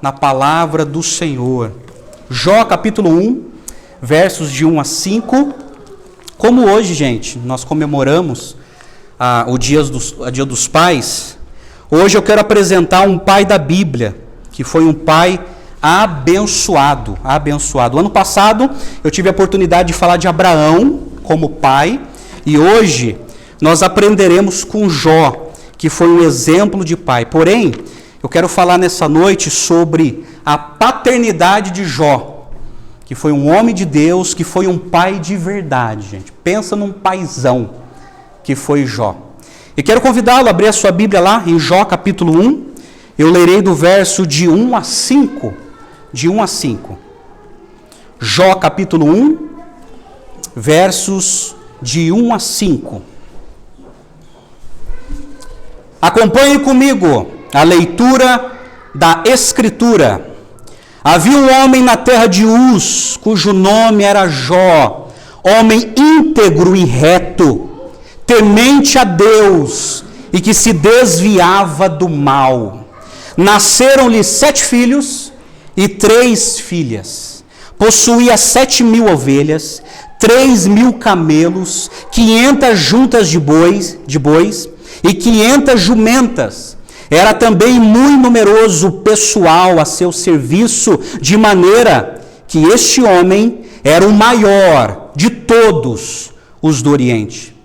na palavra do Senhor. Jó capítulo 1, versos de 1 a 5. Como hoje, gente, nós comemoramos o Dia dos Pais, hoje eu quero apresentar um pai da Bíblia, que foi um pai abençoado. Ano passado eu tive a oportunidade de falar de Abraão como pai, e hoje nós aprenderemos com Jó, que foi um exemplo de pai. Porém, eu quero falar nessa noite sobre a paternidade de Jó, que foi um homem de Deus, que foi um pai de verdade, gente. Pensa num paizão que foi Jó. E quero convidá-lo a abrir a sua Bíblia lá em Jó capítulo 1. Eu lerei do verso de 1 a 5. De 1 a 5. Jó capítulo 1, versos de 1 a 5. Acompanhe comigo a leitura da Escritura. Havia um homem na terra de Uz, cujo nome era Jó, homem íntegro e reto, temente a Deus e que se desviava do mal. Nasceram-lhe 7 filhos e 3 filhas. Possuía 7.000 ovelhas, 3.000 camelos, 500 juntas de bois e 500 jumentas. Era também muito numeroso pessoal a seu serviço, de maneira que este homem era o maior de todos os do Oriente.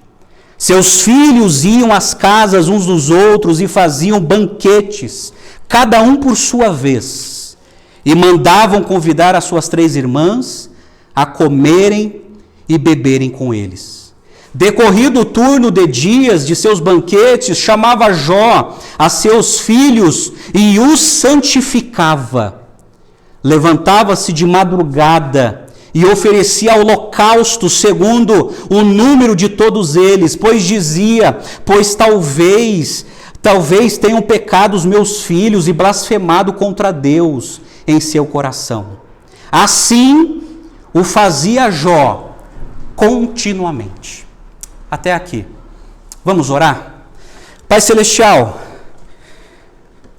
Seus filhos iam às casas uns dos outros e faziam banquetes, cada um por sua vez, e mandavam convidar as suas 3 irmãs a comerem e beberem com eles. Decorrido o turno de dias de seus banquetes, chamava Jó a seus filhos e os santificava. Levantava-se de madrugada e oferecia holocausto segundo o número de todos eles, pois dizia: pois talvez tenham pecado os meus filhos e blasfemado contra Deus em seu coração. Assim o fazia Jó continuamente. Até aqui. Vamos orar? Pai Celestial,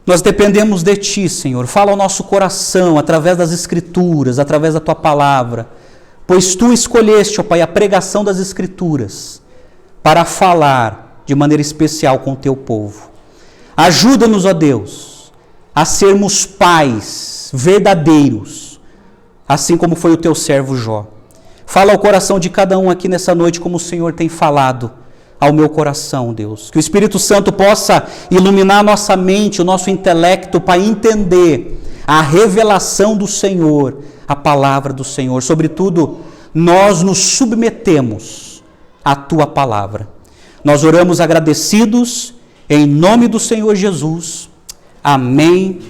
nós dependemos de Ti, Senhor. Fala ao nosso coração através das Escrituras, através da Tua palavra, pois Tu escolheste, ó Pai, a pregação das Escrituras para falar de maneira especial com o Teu povo. Ajuda-nos, ó Deus, a sermos pais verdadeiros, assim como foi o Teu servo Jó. Fala ao coração de cada um aqui nessa noite, como o Senhor tem falado ao meu coração, Deus. Que o Espírito Santo possa iluminar a nossa mente, o nosso intelecto, para entender a revelação do Senhor, a palavra do Senhor. Sobretudo, nós nos submetemos à Tua palavra. Nós oramos agradecidos, em nome do Senhor Jesus. Amém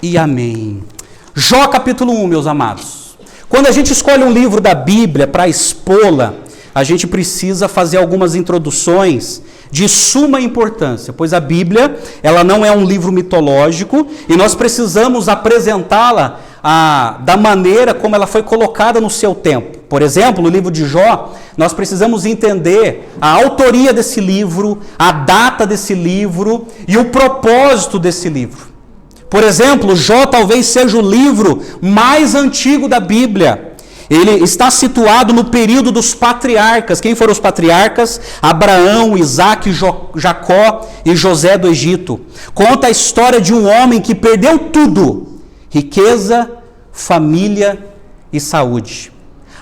e amém. Jó capítulo 1, meus amados. Quando a gente escolhe um livro da Bíblia para expô-la, a gente precisa fazer algumas introduções de suma importância, pois a Bíblia, ela não é um livro mitológico e nós precisamos apresentá-la da maneira como ela foi colocada no seu tempo. Por exemplo, no livro de Jó, nós precisamos entender a autoria desse livro, a data desse livro e o propósito desse livro. Por exemplo, Jó talvez seja o livro mais antigo da Bíblia. Ele está situado no período dos patriarcas. Quem foram os patriarcas? Abraão, Isaac, Jacó e José do Egito. Conta a história de um homem que perdeu tudo: riqueza, família e saúde.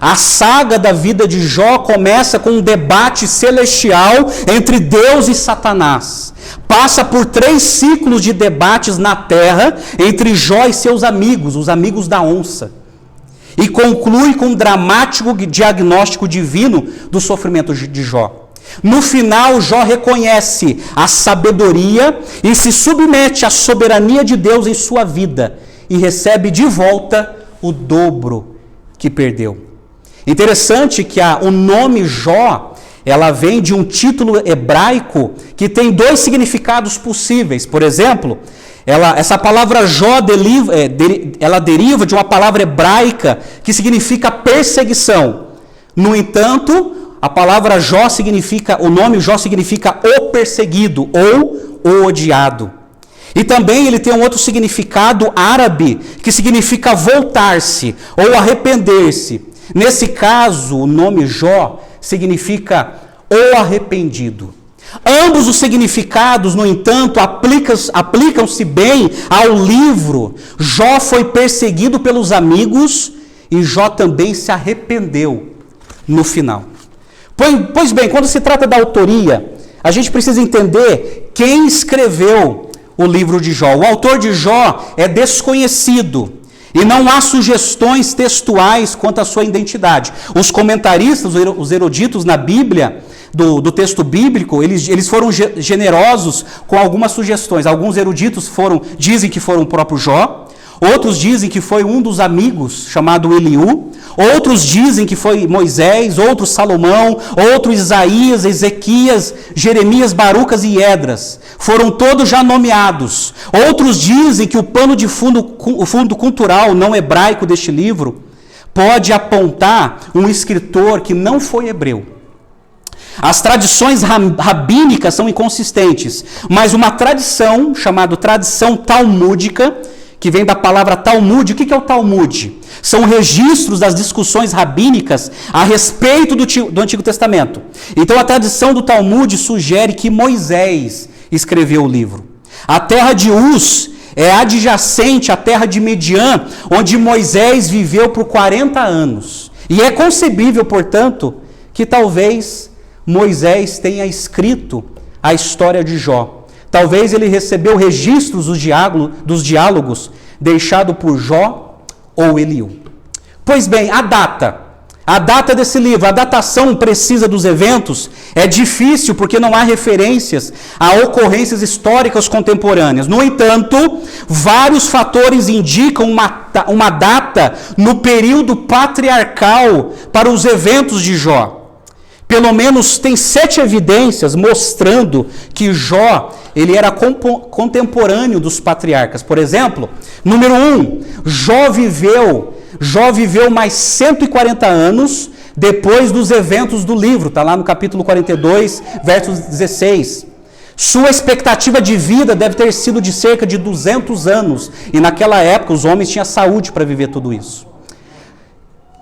A saga da vida de Jó começa com um debate celestial entre Deus e Satanás. Passa por 3 ciclos de debates na terra entre Jó e seus amigos, os amigos da onça. E conclui com um dramático diagnóstico divino do sofrimento de Jó. No final, Jó reconhece a sabedoria e se submete à soberania de Deus em sua vida e recebe de volta o dobro que perdeu. Interessante que o nome Jó, ela vem de um título hebraico que tem 2 significados possíveis. Por exemplo, essa palavra Jó ela deriva de uma palavra hebraica que significa perseguição. No entanto, a palavra Jó significa, o nome Jó significa o perseguido ou o odiado. E também ele tem um outro significado árabe, que significa voltar-se ou arrepender-se. Nesse caso, o nome Jó significa o arrependido. Ambos os significados, no entanto, aplicam-se bem ao livro. Jó foi perseguido pelos amigos e Jó também se arrependeu no final. Pois bem, quando se trata da autoria, a gente precisa entender quem escreveu o livro de Jó. O autor de Jó é desconhecido e não há sugestões textuais quanto à sua identidade. Os comentaristas, os eruditos na Bíblia, do texto bíblico, eles foram generosos com algumas sugestões. Alguns eruditos dizem que foram o próprio Jó, outros dizem que foi um dos amigos, chamado Eliú, outros dizem que foi Moisés, outros Salomão, outros Isaías, Ezequias, Jeremias, Barucas e Esdras. Foram todos já nomeados. Outros dizem que o pano de fundo, o fundo cultural não hebraico deste livro pode apontar um escritor que não foi hebreu. As tradições rabínicas são inconsistentes, mas uma tradição, chamada tradição talmúdica, que vem da palavra Talmud. O que é o Talmud? São registros das discussões rabínicas a respeito do Antigo Testamento. Então a tradição do Talmud sugere que Moisés escreveu o livro. A terra de Uz é adjacente à terra de Midian, onde Moisés viveu por 40 anos. E é concebível, portanto, que talvez Moisés tenha escrito a história de Jó. Talvez ele recebeu registros dos diálogos deixados por Jó ou Eliú. Pois bem, a data desse livro, a datação precisa dos eventos é difícil porque não há referências a ocorrências históricas contemporâneas. No entanto, vários fatores indicam uma data no período patriarcal para os eventos de Jó. Pelo menos tem 7 evidências mostrando que Jó ele era contemporâneo dos patriarcas. Por exemplo, número 1, Jó viveu mais 140 anos depois dos eventos do livro. Está lá no capítulo 42, versos 16. Sua expectativa de vida deve ter sido de cerca de 200 anos. E naquela época os homens tinham saúde para viver tudo isso.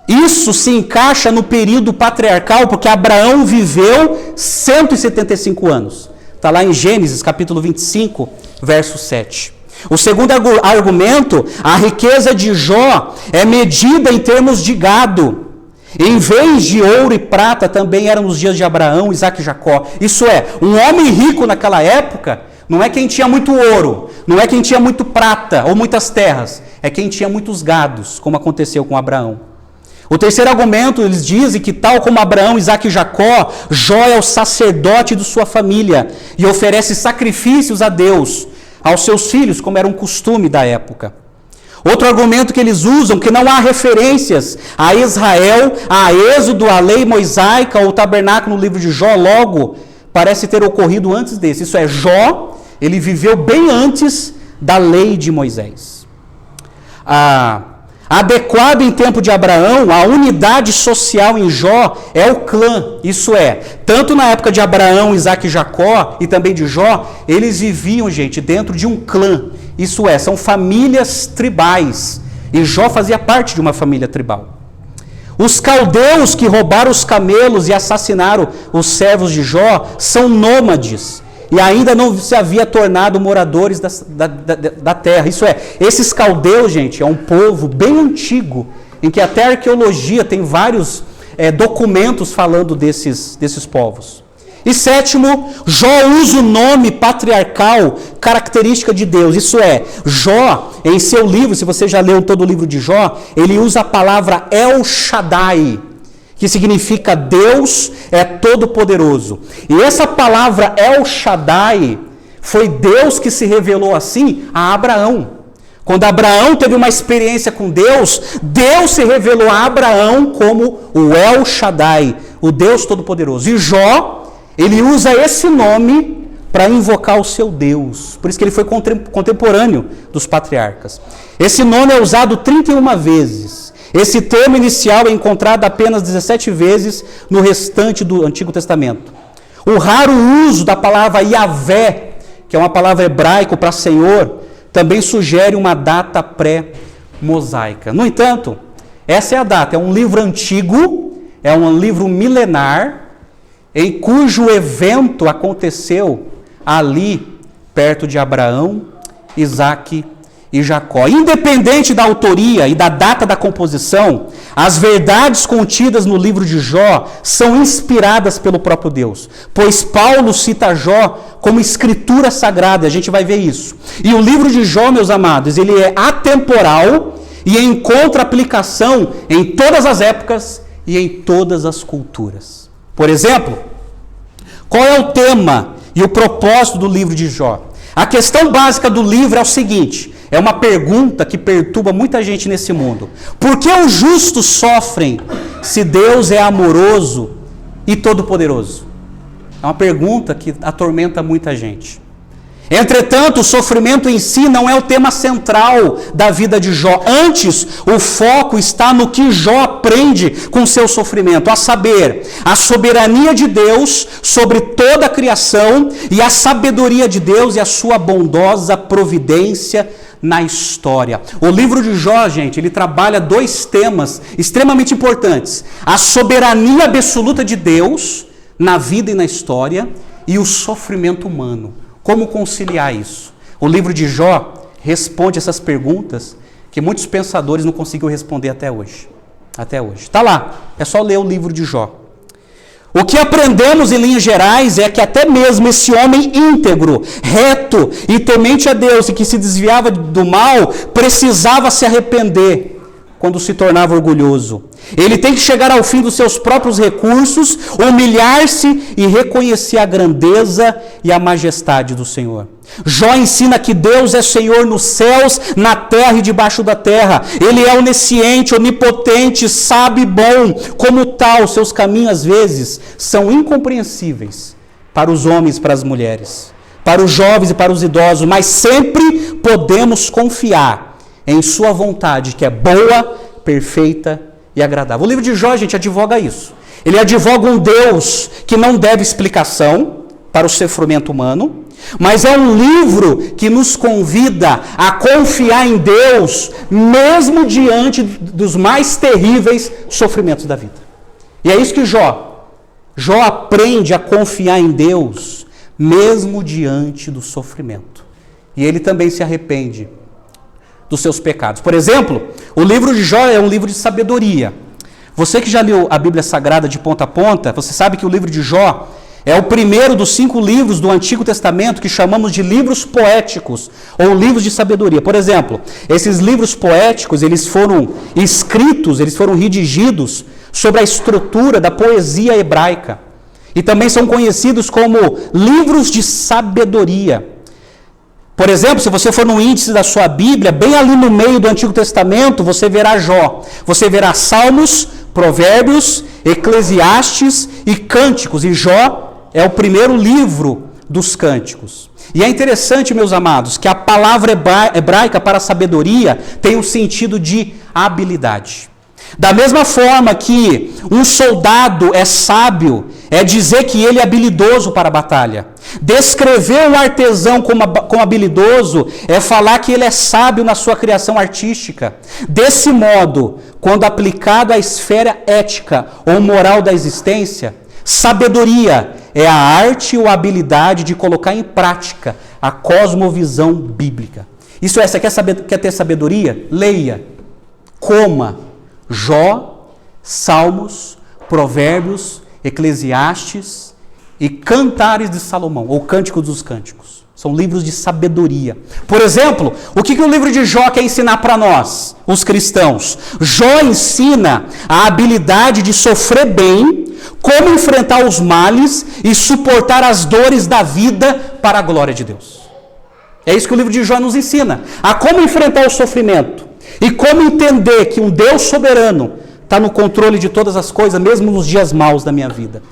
Isso se encaixa no período patriarcal, porque Abraão viveu 175 anos. Está lá em Gênesis, capítulo 25, verso 7. O segundo argumento, a riqueza de Jó é medida em termos de gado. Em vez de ouro e prata, também eram nos dias de Abraão, Isaque e Jacó. Isso é, um homem rico naquela época, não é quem tinha muito ouro, não é quem tinha muito prata ou muitas terras, é quem tinha muitos gados, como aconteceu com Abraão. O terceiro argumento, eles dizem que tal como Abraão, Isaque e Jacó, Jó é o sacerdote de sua família e oferece sacrifícios a Deus, aos seus filhos, como era um costume da época. Outro argumento que eles usam, que não há referências a Israel, a Êxodo, a lei mosaica ou o tabernáculo no livro de Jó, logo parece ter ocorrido antes desse. Isso é, Jó, ele viveu bem antes da lei de Moisés. Adequado em tempo de Abraão, a unidade social em Jó é o clã. Isso é, tanto na época de Abraão, Isaque e Jacó e também de Jó, eles viviam, gente, dentro de um clã. Isso é, são famílias tribais. E Jó fazia parte de uma família tribal. Os caldeus que roubaram os camelos e assassinaram os servos de Jó são nômades. E ainda não se havia tornado moradores da terra. Isso é, esses caldeus, gente, é um povo bem antigo, em que até a arqueologia tem vários documentos falando desses povos. E sétimo, Jó usa o nome patriarcal, característica de Deus. Isso é, Jó, em seu livro, se você já leu todo o livro de Jó, ele usa a palavra El Shaddai, que significa Deus é todo-poderoso. E essa palavra El Shaddai, foi Deus que se revelou assim a Abraão. Quando Abraão teve uma experiência com Deus, Deus se revelou a Abraão como o El Shaddai, o Deus todo-poderoso. E Jó, ele usa esse nome para invocar o seu Deus. Por isso que ele foi contemporâneo dos patriarcas. Esse nome é usado 31 vezes. Esse termo inicial é encontrado apenas 17 vezes no restante do Antigo Testamento. O raro uso da palavra Yahvé, que é uma palavra hebraica para Senhor, também sugere uma data pré-mosaica. No entanto, essa é a data, é um livro antigo, é um livro milenar, em cujo evento aconteceu ali, perto de Abraão, Isaque e Jacó. Independente da autoria e da data da composição, as verdades contidas no livro de Jó são inspiradas pelo próprio Deus, pois Paulo cita Jó como escritura sagrada, a gente vai ver isso. E o livro de Jó, meus amados, ele é atemporal e encontra aplicação em todas as épocas e em todas as culturas. Por exemplo, qual é o tema e o propósito do livro de Jó? A questão básica do livro é o seguinte, é uma pergunta que perturba muita gente nesse mundo. Por que os justos sofrem se Deus é amoroso e todo-poderoso? É uma pergunta que atormenta muita gente. Entretanto, o sofrimento em si não é o tema central da vida de Jó. Antes, o foco está no que Jó aprende com seu sofrimento, a saber, a soberania de Deus sobre toda a criação e a sabedoria de Deus e a sua bondosa providência na história. O livro de Jó, gente, ele trabalha dois temas extremamente importantes: a soberania absoluta de Deus na vida e na história e o sofrimento humano. Como conciliar isso? O livro de Jó responde essas perguntas que muitos pensadores não conseguiram responder até hoje. Até hoje. Está lá, é só ler o livro de Jó. O que aprendemos em linhas gerais é que até mesmo esse homem íntegro, reto e temente a Deus e que se desviava do mal, precisava se arrepender quando se tornava orgulhoso. Ele tem que chegar ao fim dos seus próprios recursos, humilhar-se e reconhecer a grandeza e a majestade do Senhor. Jó ensina que Deus é Senhor nos céus, na terra e debaixo da terra. Ele é onisciente, onipotente, sábio e bom. Como tal, seus caminhos às vezes são incompreensíveis para os homens e para as mulheres, para os jovens e para os idosos, mas sempre podemos confiar em sua vontade, que é boa, perfeita e agradável. O livro de Jó, gente, advoga isso. Ele advoga um Deus que não deve explicação para o sofrimento humano, mas é um livro que nos convida a confiar em Deus, mesmo diante dos mais terríveis sofrimentos da vida. E é isso que Jó aprende a confiar em Deus, mesmo diante do sofrimento. E ele também se arrepende dos seus pecados. Por exemplo, o livro de Jó é um livro de sabedoria. Você que já leu a Bíblia Sagrada de ponta a ponta, você sabe que o livro de Jó é o primeiro dos 5 livros do Antigo Testamento que chamamos de livros poéticos, ou livros de sabedoria. Por exemplo, esses livros poéticos, eles foram escritos, eles foram redigidos sobre a estrutura da poesia hebraica. E também são conhecidos como livros de sabedoria. Por exemplo, se você for no índice da sua Bíblia, bem ali no meio do Antigo Testamento, você verá Jó. Você verá Salmos, Provérbios, Eclesiastes e Cânticos. E Jó é o primeiro livro dos Cânticos. E é interessante, meus amados, que a palavra hebraica para sabedoria tem o sentido de habilidade. Da mesma forma que um soldado é sábio, é dizer que ele é habilidoso para a batalha. Descrever um artesão como habilidoso é falar que ele é sábio na sua criação artística. Desse modo, quando aplicado à esfera ética ou moral da existência, sabedoria é a arte ou a habilidade de colocar em prática a cosmovisão bíblica. Isso é, você quer ter sabedoria? Leia, coma Jó, Salmos, Provérbios, Eclesiastes e Cantares de Salomão, ou Cânticos dos Cânticos. São livros de sabedoria. Por exemplo, o que o livro de Jó quer ensinar para nós, os cristãos? Jó ensina a habilidade de sofrer bem, como enfrentar os males e suportar as dores da vida para a glória de Deus. É isso que o livro de Jó nos ensina. A como enfrentar o sofrimento. E como entender que um Deus soberano está no controle de todas as coisas, mesmo nos dias maus da minha vida.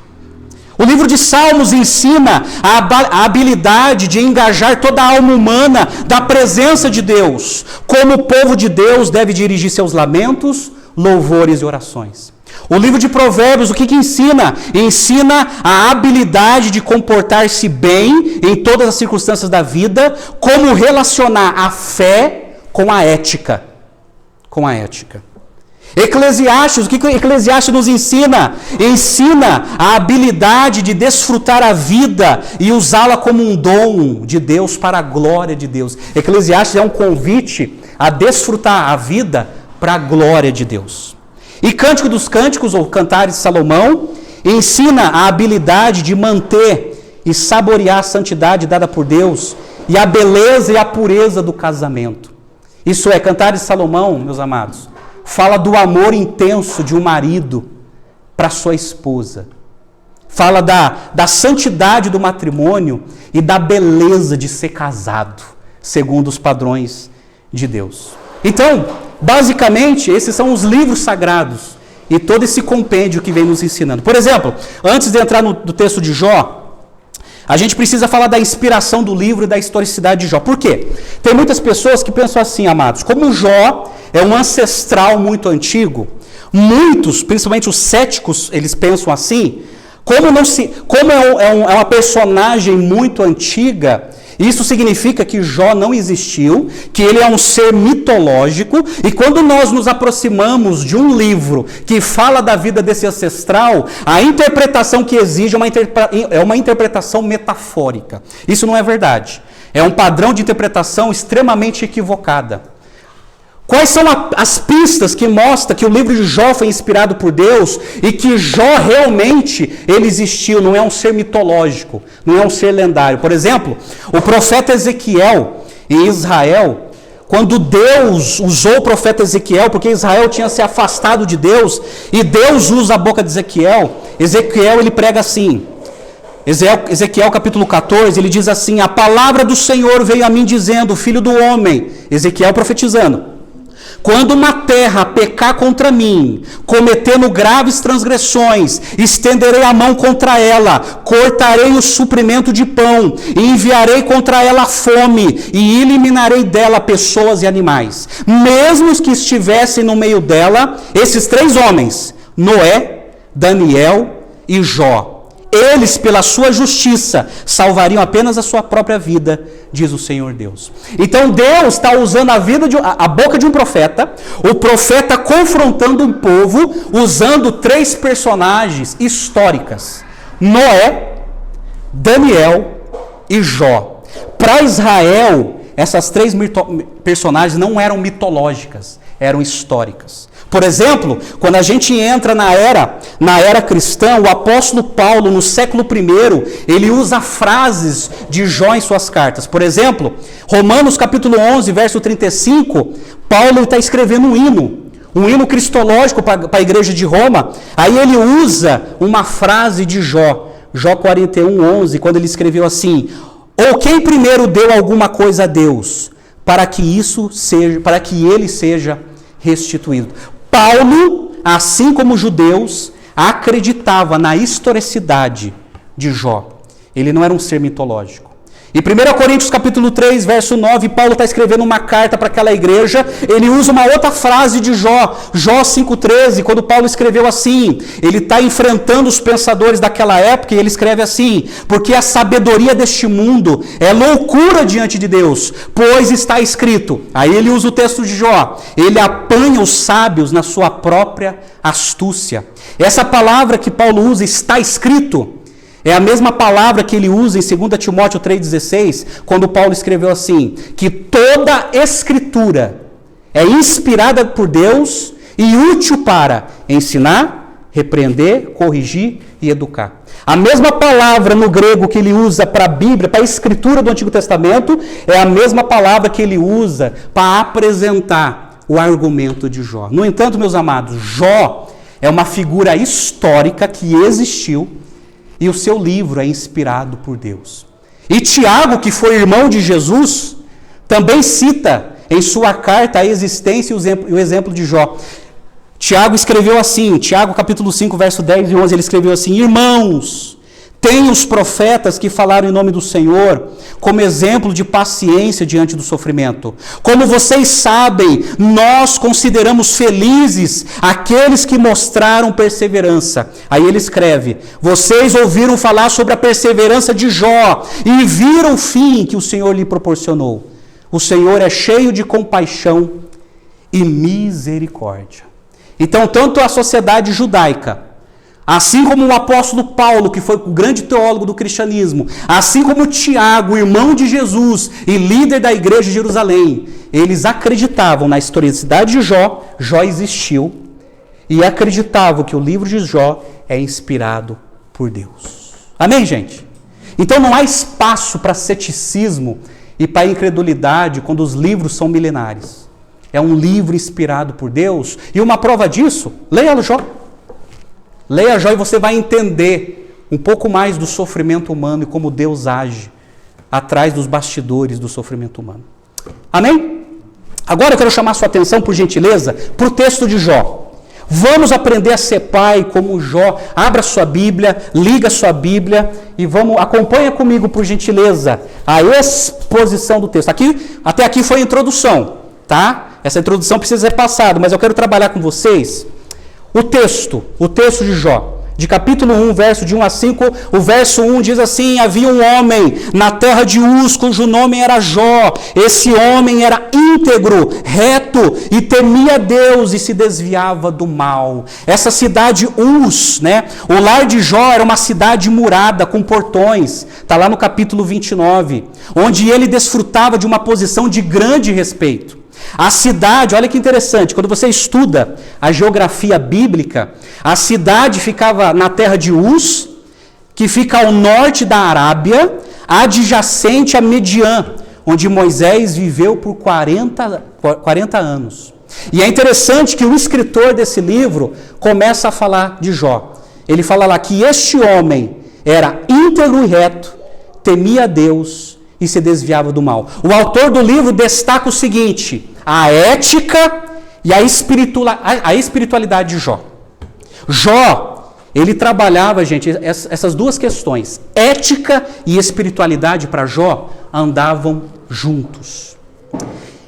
O livro de Salmos ensina a habilidade de engajar toda a alma humana da presença de Deus, como o povo de Deus deve dirigir seus lamentos, louvores e orações. O livro de Provérbios, o que ensina? Ensina a habilidade de comportar-se bem em todas as circunstâncias da vida, como relacionar a fé com a ética. Com a ética. Eclesiastes, o que Eclesiastes nos ensina? Ensina a habilidade de desfrutar a vida e usá-la como um dom de Deus para a glória de Deus. Eclesiastes é um convite a desfrutar a vida para a glória de Deus. E Cântico dos Cânticos, ou Cantares de Salomão, ensina a habilidade de manter e saborear a santidade dada por Deus e a beleza e a pureza do casamento. Isso é, Cantares de Salomão, meus amados, fala do amor intenso de um marido para sua esposa. Fala da santidade do matrimônio e da beleza de ser casado, segundo os padrões de Deus. Então, basicamente, esses são os livros sagrados e todo esse compêndio que vem nos ensinando. Por exemplo, antes de entrar no texto de Jó, a gente precisa falar da inspiração do livro e da historicidade de Jó. Por quê? Tem muitas pessoas que pensam assim, amados, como Jó é um ancestral muito antigo, muitos, principalmente os céticos, eles pensam assim, como é uma personagem muito antiga, isso significa que Jó não existiu, que ele é um ser mitológico, e quando nós nos aproximamos de um livro que fala da vida desse ancestral, a interpretação que exige é uma interpretação metafórica. Isso não é verdade. É um padrão de interpretação extremamente equivocada. Quais são as pistas que mostram que o livro de Jó foi inspirado por Deus e que Jó realmente ele existiu, não é um ser mitológico, não é um ser lendário? Por exemplo, o profeta Ezequiel em Israel, quando Deus usou o profeta Ezequiel, porque Israel tinha se afastado de Deus, e Deus usa a boca de Ezequiel, ele prega assim, Ezequiel capítulo 14, ele diz assim: a palavra do Senhor veio a mim dizendo, filho do homem, Ezequiel profetizando, quando uma terra pecar contra mim, cometendo graves transgressões, estenderei a mão contra ela, cortarei o suprimento de pão, e enviarei contra ela fome, e eliminarei dela pessoas e animais. Mesmo os que estivessem no meio dela, esses 3 homens, Noé, Daniel e Jó, eles, pela sua justiça, salvariam apenas a sua própria vida, diz o Senhor Deus. Então Deus está usando a boca de um profeta, o profeta confrontando um povo, usando 3 personagens históricas, Noé, Daniel e Jó. Para Israel, essas 3 personagens não eram mitológicas, eram históricas. Por exemplo, quando a gente entra na era cristã, o apóstolo Paulo, no século I, ele usa frases de Jó em suas cartas. Por exemplo, Romanos capítulo 11, verso 35, Paulo está escrevendo um hino cristológico para a igreja de Roma. Aí ele usa uma frase de Jó, Jó 41, 11, quando ele escreveu assim: ou quem primeiro deu alguma coisa a Deus, para que ele seja restituído. Paulo, assim como os judeus, acreditava na historicidade de Jó. Ele não era um ser mitológico. Em 1 Coríntios capítulo 3, verso 9, Paulo está escrevendo uma carta para aquela igreja, ele usa uma outra frase de Jó, Jó 5,13, quando Paulo escreveu assim, ele está enfrentando os pensadores daquela época, e ele escreve assim: porque a sabedoria deste mundo é loucura diante de Deus, pois está escrito. Aí ele usa o texto de Jó, ele apanha os sábios na sua própria astúcia. Essa palavra que Paulo usa, está escrito, é a mesma palavra que ele usa em 2 Timóteo 3,16, quando Paulo escreveu assim, que toda escritura é inspirada por Deus e útil para ensinar, repreender, corrigir e educar. A mesma palavra no grego que ele usa para a Bíblia, para a escritura do Antigo Testamento, é a mesma palavra que ele usa para apresentar o argumento de Jó. No entanto, meus amados, Jó é uma figura histórica que existiu, e o seu livro é inspirado por Deus. E Tiago, que foi irmão de Jesus, também cita em sua carta a existência e o exemplo de Jó. Tiago escreveu assim, Tiago capítulo 5, verso 10 e 11, ele escreveu assim: irmãos, Tem os profetas que falaram em nome do Senhor como exemplo de paciência diante do sofrimento. Como vocês sabem, nós consideramos felizes aqueles que mostraram perseverança. Aí ele escreve: vocês ouviram falar sobre a perseverança de Jó e viram o fim que o Senhor lhe proporcionou. O Senhor é cheio de compaixão e misericórdia. Então, tanto a sociedade judaica, assim como o apóstolo Paulo, que foi o grande teólogo do cristianismo, assim como Tiago, irmão de Jesus e líder da igreja de Jerusalém, eles acreditavam na historicidade de Jó, Jó existiu, e acreditavam que o livro de Jó é inspirado por Deus. Amém, gente? Então não há espaço para ceticismo e para incredulidade quando os livros são milenares. É um livro inspirado por Deus, e uma prova disso, leia Jó. Leia Jó e você vai entender um pouco mais do sofrimento humano e como Deus age atrás dos bastidores do sofrimento humano. Amém? Agora eu quero chamar sua atenção, por gentileza, para o texto de Jó. Vamos aprender a ser pai como Jó. Abra sua Bíblia, liga sua Bíblia e acompanha comigo, por gentileza, a exposição do texto. Até aqui foi a introdução, tá? Essa introdução precisa ser passada, mas eu quero trabalhar com vocês o texto de Jó, de capítulo 1, verso de 1 a 5, o verso 1 diz assim: havia um homem na terra de Uz, cujo nome era Jó. Esse homem era íntegro, reto, e temia Deus e se desviava do mal. Essa cidade Uz, né? O lar de Jó era uma cidade murada, com portões, está lá no capítulo 29, onde ele desfrutava de uma posição de grande respeito. A cidade, olha que interessante, quando você estuda a geografia bíblica, a cidade ficava na terra de Uz, que fica ao norte da Arábia, adjacente a Midian, onde Moisés viveu por 40 anos. E é interessante que o escritor desse livro começa a falar de Jó. Ele fala lá que este homem era íntegro e reto, temia a Deus e se desviava do mal. O autor do livro destaca o seguinte: a ética e a espiritualidade de Jó. Jó, ele trabalhava, gente, essas duas questões, ética e espiritualidade, para Jó, andavam juntos.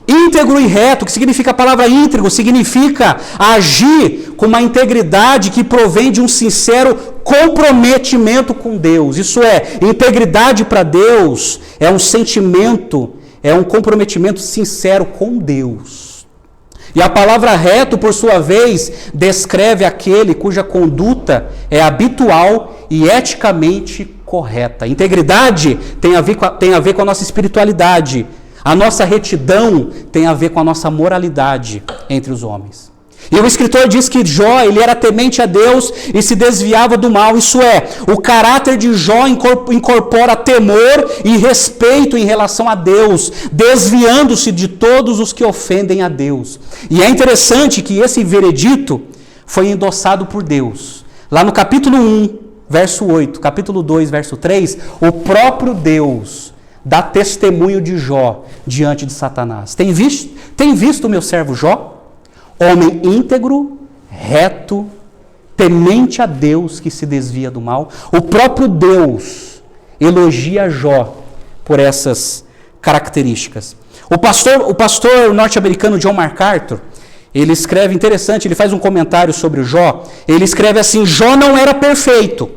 Íntegro e reto, que significa a palavra íntegro, significa agir com uma integridade que provém de um sincero comprometimento com Deus. Isso é, integridade para Deus é um sentimento, é um comprometimento sincero com Deus. E a palavra reto, por sua vez, descreve aquele cuja conduta é habitual e eticamente correta. Integridade tem a ver com a nossa espiritualidade. A nossa retidão tem a ver com a nossa moralidade entre os homens. E o escritor diz que Jó, ele era temente a Deus e se desviava do mal. Isso é, o caráter de Jó incorpora temor e respeito em relação a Deus, desviando-se de todos os que ofendem a Deus. E é interessante que esse veredito foi endossado por Deus. Lá no capítulo 1, verso 8, capítulo 2, verso 3, o próprio Deus dá testemunho de Jó diante de Satanás. Tem visto o meu servo Jó? Homem íntegro, reto, temente a Deus, que se desvia do mal. O próprio Deus elogia Jó por essas características. O pastor norte-americano John MacArthur, ele escreve, interessante, ele faz um comentário sobre o Jó. Ele escreve assim: Jó não era perfeito,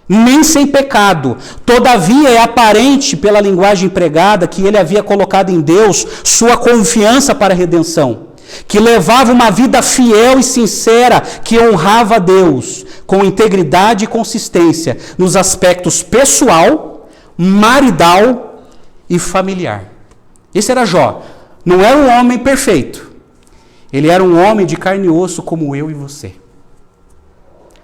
nem sem pecado. Todavia é aparente pela linguagem empregada que ele havia colocado em Deus sua confiança para a redenção, que levava uma vida fiel e sincera, que honrava a Deus com integridade e consistência nos aspectos pessoal, maridal e familiar. Esse era Jó. Não era um homem perfeito. Ele era um homem de carne e osso como eu e você.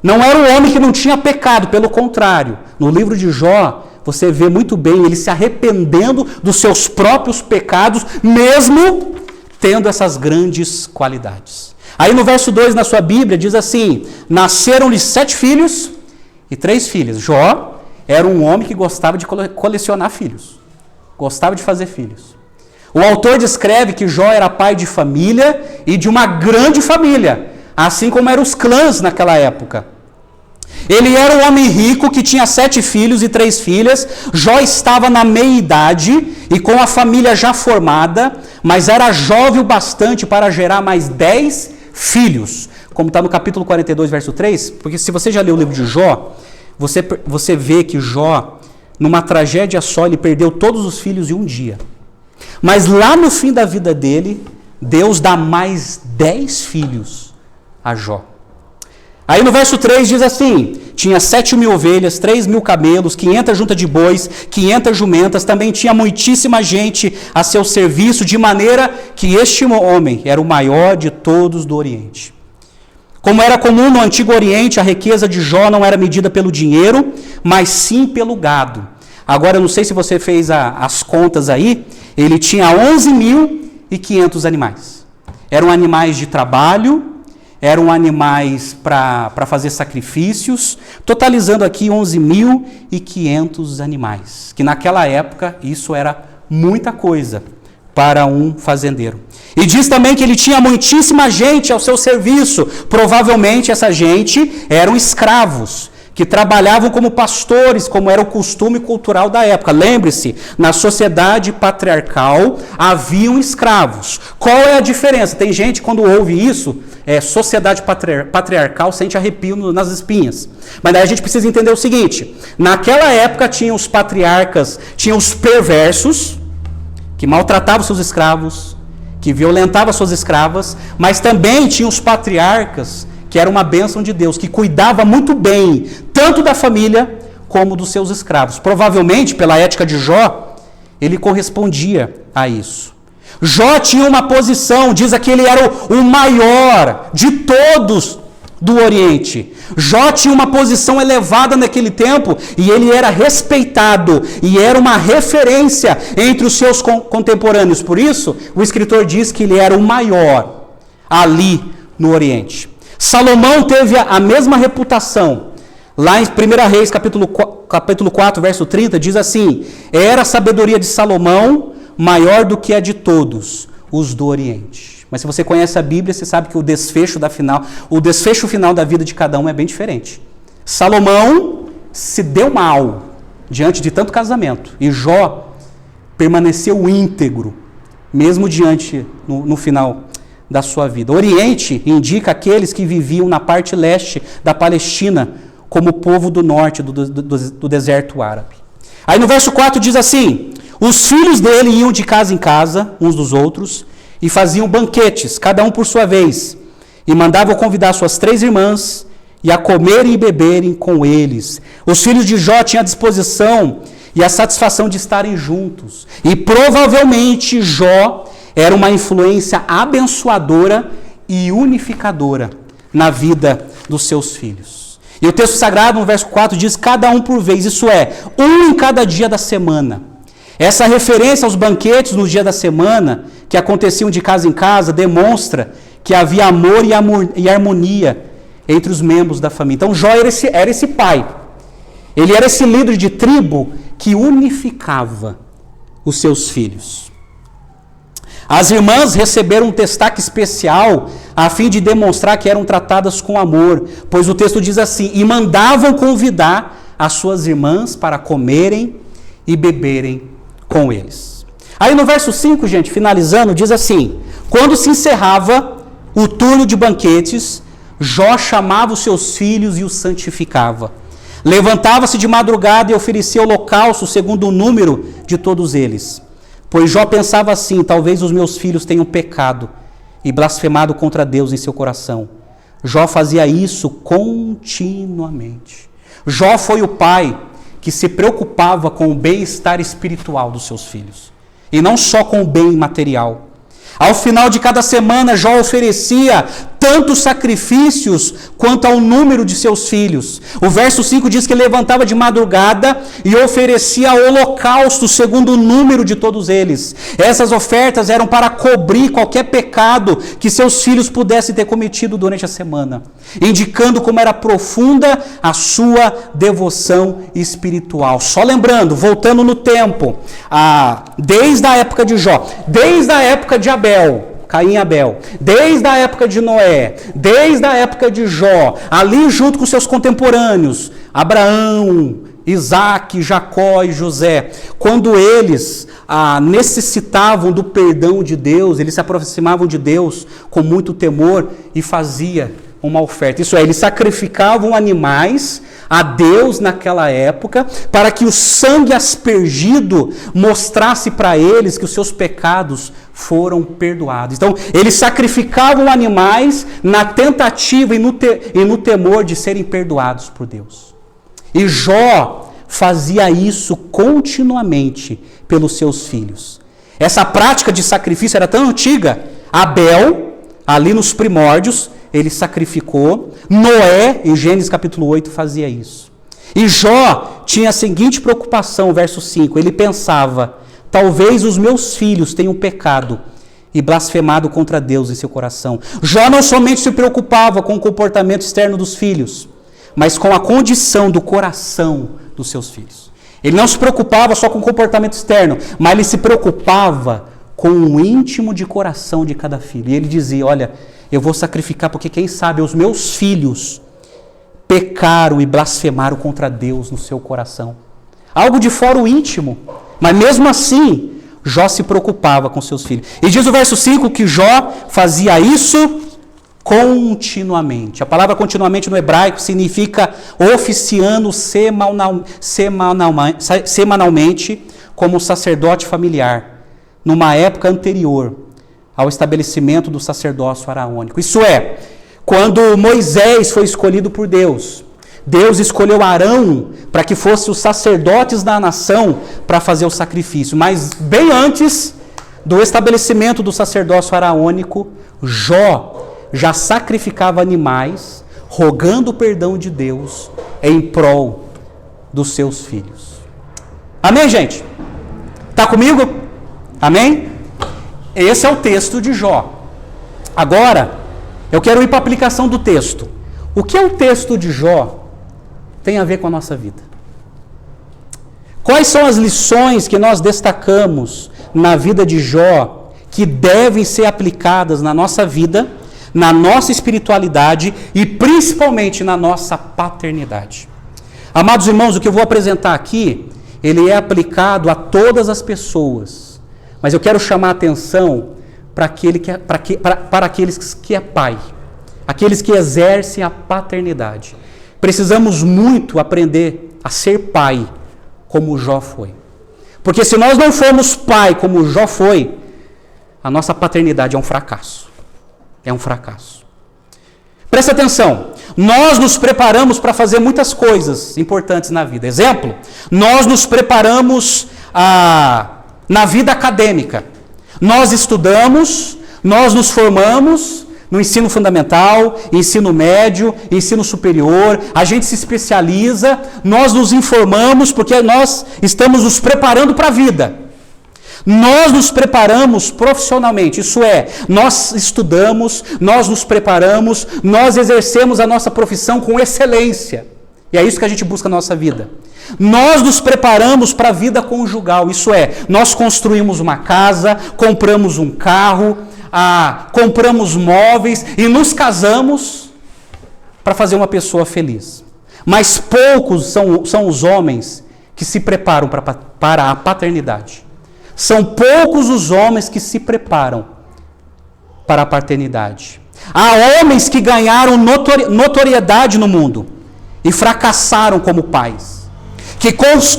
Não era um homem que não tinha pecado, pelo contrário. No livro de Jó, você vê muito bem ele se arrependendo dos seus próprios pecados, mesmo tendo essas grandes qualidades. Aí no verso 2 na sua Bíblia diz assim: nasceram-lhe 7 filhos e 3 filhas. Jó era um homem que gostava de colecionar filhos, gostava de fazer filhos. O autor descreve que Jó era pai de família e de uma grande família, assim como eram os clãs naquela época. Ele era um homem rico que tinha 7 filhos e 3 filhas. Jó estava na meia-idade e com a família já formada, mas era jovem o bastante para gerar mais 10 filhos. Como está no capítulo 42, verso 3, porque se você já leu o livro de Jó, você vê que Jó, numa tragédia só, ele perdeu todos os filhos em um dia. Mas lá no fim da vida dele, Deus dá mais 10 filhos a Jó. Aí no verso 3 diz assim, tinha 7.000 ovelhas, 3.000 camelos, 500 juntas de bois, 500 jumentas, também tinha muitíssima gente a seu serviço, de maneira que este homem era o maior de todos do Oriente. Como era comum no Antigo Oriente, a riqueza de Jó não era medida pelo dinheiro, mas sim pelo gado. Agora, eu não sei se você fez as contas aí, ele tinha 11.500 animais. Eram animais de trabalho, eram animais para fazer sacrifícios, totalizando aqui 11.500 animais. Que naquela época isso era muita coisa para um fazendeiro. E diz também que ele tinha muitíssima gente ao seu serviço. Provavelmente essa gente eram escravos, que trabalhavam como pastores, como era o costume cultural da época. Lembre-se, na sociedade patriarcal haviam escravos. Qual é a diferença? Tem gente, quando ouve isso, sociedade patriarcal, sente arrepio nas espinhas. Mas daí a gente precisa entender o seguinte, naquela época tinha os patriarcas, tinha os perversos, que maltratavam seus escravos, que violentavam suas escravas, mas também tinha os patriarcas, que era uma bênção de Deus, que cuidava muito bem, tanto da família, como dos seus escravos. Provavelmente, pela ética de Jó, ele correspondia a isso. Jó tinha uma posição, diz que ele era o maior de todos do Oriente. Jó tinha uma posição elevada naquele tempo, e ele era respeitado, e era uma referência entre os seus contemporâneos. Por isso, o escritor diz que ele era o maior ali no Oriente. Salomão teve a mesma reputação. Lá em 1 Reis, capítulo 4, verso 30, diz assim, era a sabedoria de Salomão maior do que a de todos os do Oriente. Mas se você conhece a Bíblia, você sabe que o desfecho final da vida de cada um é bem diferente. Salomão se deu mal diante de tanto casamento, e Jó permaneceu íntegro, mesmo diante, no final da sua vida. Oriente indica aqueles que viviam na parte leste da Palestina, como o povo do norte do deserto árabe. Aí no verso 4 diz assim, os filhos dele iam de casa em casa, uns dos outros, e faziam banquetes, cada um por sua vez, e mandavam convidar suas 3 irmãs, e a comerem e beberem com eles. Os filhos de Jó tinham a disposição e a satisfação de estarem juntos, e provavelmente Jó era uma influência abençoadora e unificadora na vida dos seus filhos. E o texto sagrado, no verso 4, diz cada um por vez, isso é, um em cada dia da semana. Essa referência aos banquetes no dia da semana, que aconteciam de casa em casa, demonstra que havia amor e harmonia entre os membros da família. Então Jó era esse pai. Ele era esse líder de tribo que unificava os seus filhos. As irmãs receberam um destaque especial a fim de demonstrar que eram tratadas com amor, pois o texto diz assim, e mandavam convidar as suas irmãs para comerem e beberem com eles. Aí no verso 5, gente, finalizando, diz assim, quando se encerrava o turno de banquetes, Jó chamava os seus filhos e os santificava. Levantava-se de madrugada e oferecia holocausto segundo o número de todos eles. Pois Jó pensava assim, talvez os meus filhos tenham pecado e blasfemado contra Deus em seu coração. Jó fazia isso continuamente. Jó foi o pai que se preocupava com o bem-estar espiritual dos seus filhos, e não só com o bem material. Ao final de cada semana, Jó oferecia tanto sacrifícios quanto ao número de seus filhos. O verso 5 diz que ele levantava de madrugada e oferecia holocausto segundo o número de todos eles. Essas ofertas eram para cobrir qualquer pecado que seus filhos pudessem ter cometido durante a semana, indicando como era profunda a sua devoção espiritual. Só lembrando, voltando no tempo, desde a época de Jó, desde a época de Abel, Caim e Abel, desde a época de Noé, desde a época de Jó, ali junto com seus contemporâneos, Abraão, Isaac, Jacó e José, quando eles necessitavam do perdão de Deus, eles se aproximavam de Deus com muito temor e fazia uma oferta. Isso é, eles sacrificavam animais a Deus naquela época, para que o sangue aspergido mostrasse para eles que os seus pecados foram perdoados. Então, eles sacrificavam animais na tentativa e no temor de serem perdoados por Deus. E Jó fazia isso continuamente pelos seus filhos. Essa prática de sacrifício era tão antiga. Abel, ali nos primórdios, ele sacrificou. Noé, em Gênesis capítulo 8, fazia isso. E Jó tinha a seguinte preocupação, verso 5. Ele pensava, talvez os meus filhos tenham pecado e blasfemado contra Deus em seu coração. Jó não somente se preocupava com o comportamento externo dos filhos, mas com a condição do coração dos seus filhos. Ele não se preocupava só com o comportamento externo, mas ele se preocupava com o íntimo de coração de cada filho. E ele dizia, olha, eu vou sacrificar porque quem sabe os meus filhos pecaram e blasfemaram contra Deus no seu coração. Algo de fora o íntimo, mas mesmo assim, Jó se preocupava com seus filhos. E diz o verso 5 que Jó fazia isso continuamente. A palavra continuamente no hebraico significa oficiando semanalmente como sacerdote familiar, numa época anterior ao estabelecimento do sacerdócio araônico. Isso é, quando Moisés foi escolhido por Deus, Deus escolheu Arão para que fosse os sacerdotes da nação para fazer o sacrifício. Mas bem antes do estabelecimento do sacerdócio araônico, Jó já sacrificava animais, rogando o perdão de Deus em prol dos seus filhos. Amém, gente? Está comigo? Amém? Esse é o texto de Jó. Agora, eu quero ir para a aplicação do texto. O que é o texto de Jó tem a ver com a nossa vida? Quais são as lições que nós destacamos na vida de Jó que devem ser aplicadas na nossa vida, na nossa espiritualidade e principalmente na nossa paternidade? Amados irmãos, o que eu vou apresentar aqui, ele é aplicado a todas as pessoas. Mas eu quero chamar a atenção para aqueles que é pai, aqueles que exercem a paternidade. Precisamos muito aprender a ser pai, como Jó foi. Porque se nós não formos pai como Jó foi, a nossa paternidade é um fracasso. É um fracasso. Presta atenção, nós nos preparamos para fazer muitas coisas importantes na vida. Exemplo, nós nos preparamos na vida acadêmica. Nós estudamos, nós nos formamos no ensino fundamental, ensino médio, ensino superior, a gente se especializa, nós nos informamos porque nós estamos nos preparando para a vida. Nós nos preparamos profissionalmente, isso é, nós estudamos, nós nos preparamos, nós exercemos a nossa profissão com excelência. E é isso que a gente busca na nossa vida. Nós nos preparamos para a vida conjugal, isso é, nós construímos uma casa, compramos um carro, compramos móveis e nos casamos para fazer uma pessoa feliz. Mas poucos são os homens que se preparam para a paternidade. São poucos os homens que se preparam para a paternidade. Há homens que ganharam notoriedade no mundo e fracassaram como pais, que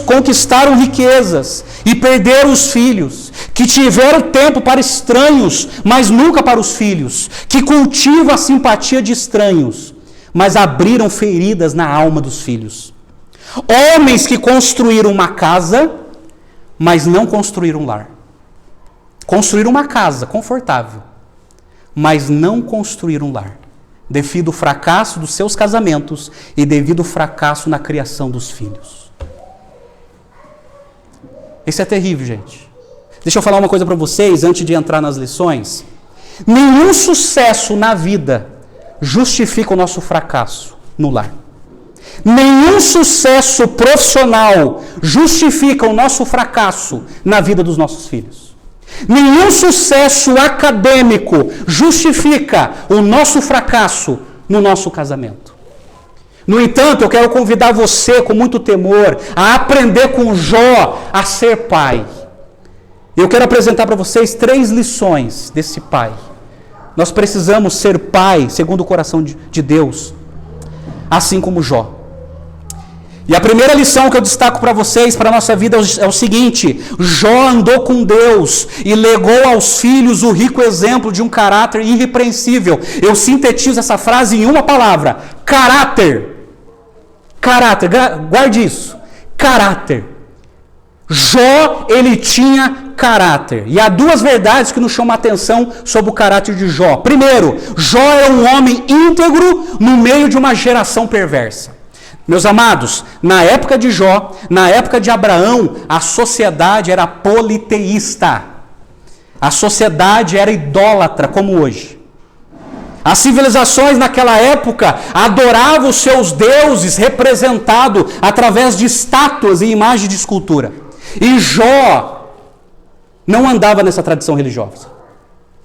conquistaram riquezas e perderam os filhos, que tiveram tempo para estranhos, mas nunca para os filhos, que cultivam a simpatia de estranhos, mas abriram feridas na alma dos filhos. Homens que construíram uma casa, mas não construíram um lar. Construíram uma casa confortável, mas não construíram um lar, devido ao fracasso dos seus casamentos e devido ao fracasso na criação dos filhos. Isso é terrível, gente. Deixa eu falar uma coisa para vocês antes de entrar nas lições. Nenhum sucesso na vida justifica o nosso fracasso no lar. Nenhum sucesso profissional justifica o nosso fracasso na vida dos nossos filhos. Nenhum sucesso acadêmico justifica o nosso fracasso no nosso casamento. No entanto, eu quero convidar você com muito temor a aprender com Jó a ser pai. Eu quero apresentar para vocês 3 lições desse pai. Nós precisamos ser pai segundo o coração de Deus, assim como Jó. E a primeira lição que eu destaco para vocês, para a nossa vida, é o seguinte: Jó andou com Deus e legou aos filhos o rico exemplo de um caráter irrepreensível. Eu sintetizo essa frase em uma palavra: caráter. Caráter, guarde isso. Caráter. Jó, ele tinha caráter. E há 2 verdades que nos chamam a atenção sobre o caráter de Jó. Primeiro, Jó era um homem íntegro no meio de uma geração perversa. Meus amados, na época de Jó, na época de Abraão, a sociedade era politeísta. A sociedade era idólatra, como hoje. As civilizações naquela época adoravam os seus deuses representados através de estátuas e imagens de escultura. E Jó não andava nessa tradição religiosa.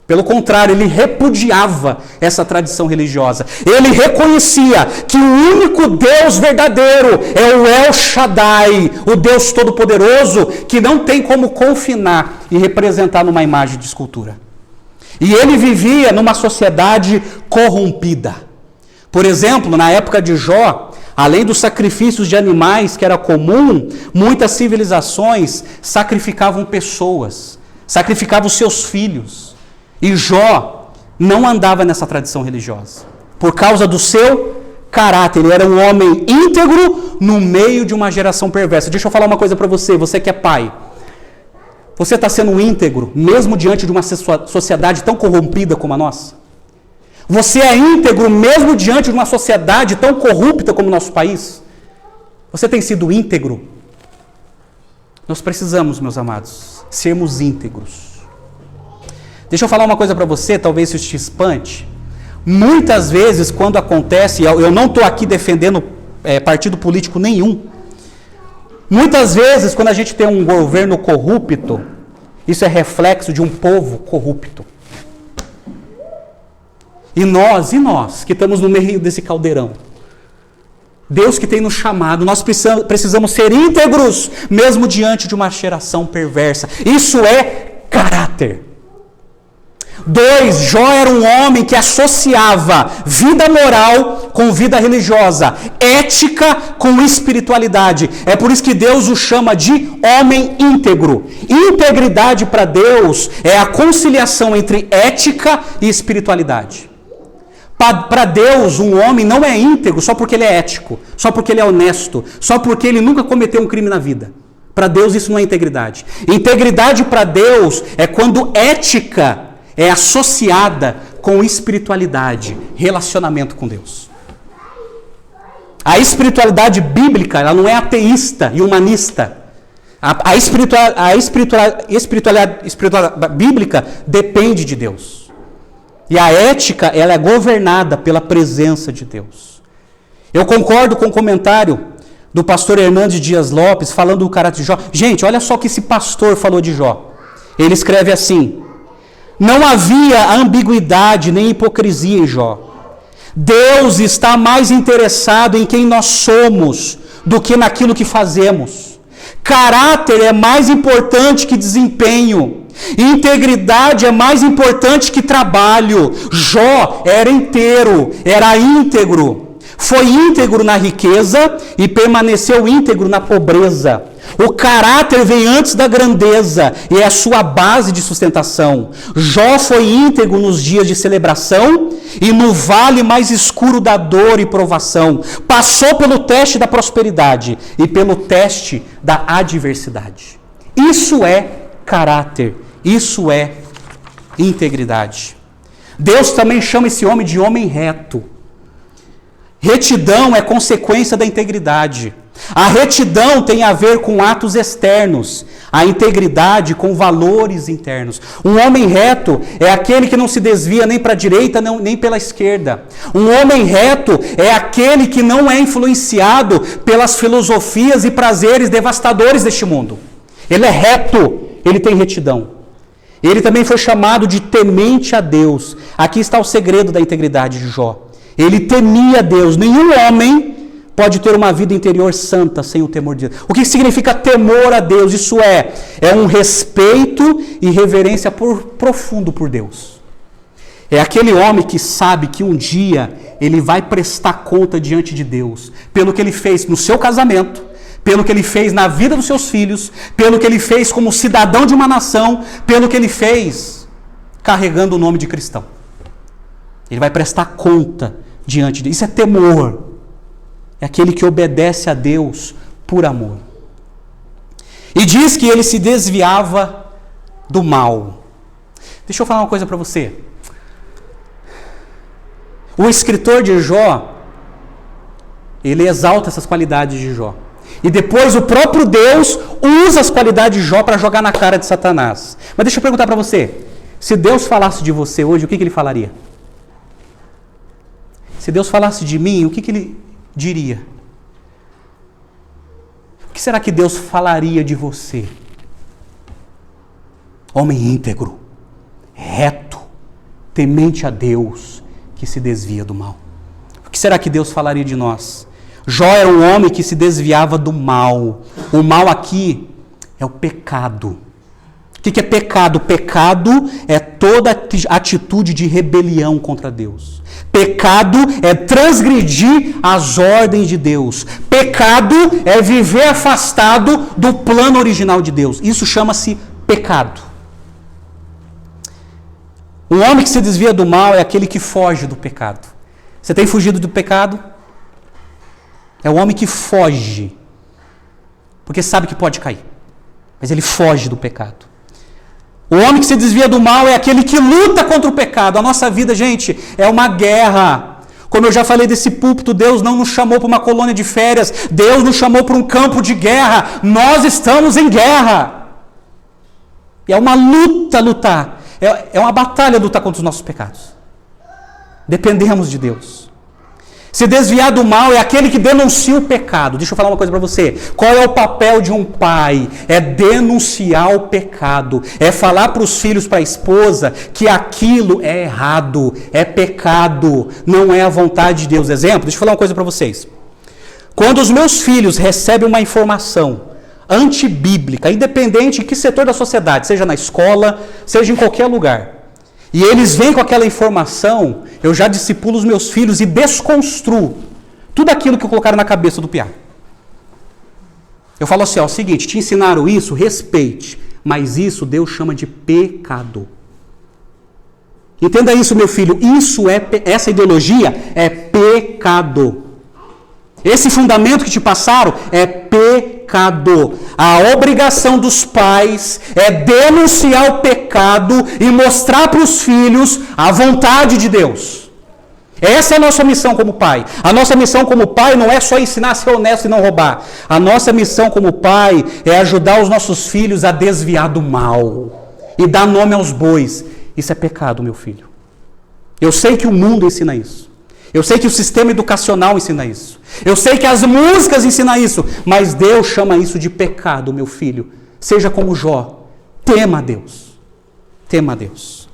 Pelo contrário, ele repudiava essa tradição religiosa. Ele reconhecia que o único Deus verdadeiro é o El Shaddai, o Deus Todo-Poderoso, que não tem como confinar e representar numa imagem de escultura. E ele vivia numa sociedade corrompida. Por exemplo, na época de Jó, além dos sacrifícios de animais que era comum, muitas civilizações sacrificavam pessoas, sacrificavam seus filhos. E Jó não andava nessa tradição religiosa, por causa do seu caráter. Ele era um homem íntegro no meio de uma geração perversa. Deixa eu falar uma coisa para você, você que é pai. Você está sendo íntegro, mesmo diante de uma sociedade tão corrompida como a nossa? Você é íntegro, mesmo diante de uma sociedade tão corrupta como o nosso país? Você tem sido íntegro? Nós precisamos, meus amados, sermos íntegros. Deixa eu falar uma coisa para você, talvez isso te espante. Muitas vezes, quando acontece, eu não estou aqui defendendo partido político nenhum. Muitas vezes, quando a gente tem um governo corrupto, isso é reflexo de um povo corrupto. E nós que estamos no meio desse caldeirão, Deus que tem nos chamado, nós precisamos ser íntegros, mesmo diante de uma geração perversa. Isso é caráter. 2, Jó era um homem que associava vida moral com vida religiosa, ética com espiritualidade. É por isso que Deus o chama de homem íntegro. Integridade para Deus é a conciliação entre ética e espiritualidade. Para Deus, um homem não é íntegro só porque ele é ético, só porque ele é honesto, só porque ele nunca cometeu um crime na vida. Para Deus isso não é integridade. Integridade para Deus é quando ética é associada com espiritualidade, relacionamento com Deus. A espiritualidade bíblica, ela não é ateísta e humanista. A espiritualidade bíblica depende de Deus. E a ética, ela é governada pela presença de Deus. Eu concordo com o comentário do pastor Hernandes Dias Lopes, falando do caráter de Jó. Gente, olha só o que esse pastor falou de Jó. Ele escreve assim: não havia ambiguidade nem hipocrisia em Jó. Deus está mais interessado em quem nós somos do que naquilo que fazemos. Caráter é mais importante que desempenho. Integridade é mais importante que trabalho. Jó era inteiro, era íntegro. Foi íntegro na riqueza e permaneceu íntegro na pobreza. O caráter vem antes da grandeza e é a sua base de sustentação. Jó foi íntegro nos dias de celebração e no vale mais escuro da dor e provação. Passou pelo teste da prosperidade e pelo teste da adversidade. Isso é caráter, isso é integridade. Deus também chama esse homem de homem reto. Retidão é consequência da integridade. A retidão tem a ver com atos externos, a integridade com valores internos. Um homem reto é aquele que não se desvia nem para a direita nem pela esquerda. Um homem reto é aquele que não é influenciado pelas filosofias e prazeres devastadores deste mundo. Ele é reto, ele tem retidão. Ele também foi chamado de temente a Deus. Aqui está o segredo da integridade de Jó. Ele temia Deus. Nenhum homem pode ter uma vida interior santa sem o temor de Deus. O que significa temor a Deus? Isso é um respeito e reverência profundo por Deus. É aquele homem que sabe que um dia ele vai prestar conta diante de Deus pelo que ele fez no seu casamento, pelo que ele fez na vida dos seus filhos, pelo que ele fez como cidadão de uma nação, pelo que ele fez carregando o nome de cristão. Ele vai prestar conta diante de Deus. Isso é temor. É aquele que obedece a Deus por amor. E diz que ele se desviava do mal. Deixa eu falar uma coisa para você. O escritor de Jó, ele exalta essas qualidades de Jó. E depois o próprio Deus usa as qualidades de Jó para jogar na cara de Satanás. Mas deixa eu perguntar para você. Se Deus falasse de você hoje, o que ele falaria? Se Deus falasse de mim, o que ele diria? O que será que Deus falaria de você? Homem íntegro, reto, temente a Deus, que se desvia do mal. O que será que Deus falaria de nós? Jó era um homem que se desviava do mal. O mal aqui é o pecado. O que é pecado? Pecado é toda atitude de rebelião contra Deus. Pecado é transgredir as ordens de Deus. Pecado é viver afastado do plano original de Deus. Isso chama-se pecado. Um homem que se desvia do mal é aquele que foge do pecado. Você tem fugido do pecado? É o homem que foge, porque sabe que pode cair, mas ele foge do pecado. O homem que se desvia do mal é aquele que luta contra o pecado. A nossa vida, gente, é uma guerra. Como eu já falei desse púlpito, Deus não nos chamou para uma colônia de férias, Deus nos chamou para um campo de guerra. Nós estamos em guerra. E é uma luta lutar. É uma batalha lutar contra os nossos pecados. Dependemos de Deus. Se desviar do mal é aquele que denuncia o pecado. Deixa eu falar uma coisa para você. Qual é o papel de um pai? É denunciar o pecado. É falar para os filhos, para a esposa, que aquilo é errado, é pecado, não é a vontade de Deus. Exemplo, deixa eu falar uma coisa para vocês. Quando os meus filhos recebem uma informação antibíblica, independente de que setor da sociedade, seja na escola, seja em qualquer lugar, e eles vêm com aquela informação, eu já discipulo os meus filhos e desconstruo tudo aquilo que colocaram na cabeça do piá. Eu falo assim, ó, o seguinte, te ensinaram isso, respeite, mas isso Deus chama de pecado. Entenda isso, meu filho, essa ideologia é pecado. Esse fundamento que te passaram é pecado. A obrigação dos pais é denunciar o pecado e mostrar para os filhos a vontade de Deus. Essa é a nossa missão como pai. A nossa missão como pai não é só ensinar a ser honesto e não roubar. A nossa missão como pai é ajudar os nossos filhos a desviar do mal e dar nome aos bois. Isso é pecado, meu filho. Eu sei que o mundo ensina isso. Eu sei que o sistema educacional ensina isso. Eu sei que as músicas ensinam isso. Mas Deus chama isso de pecado, meu filho. Seja como Jó. Tema a Deus. Tema a Deus.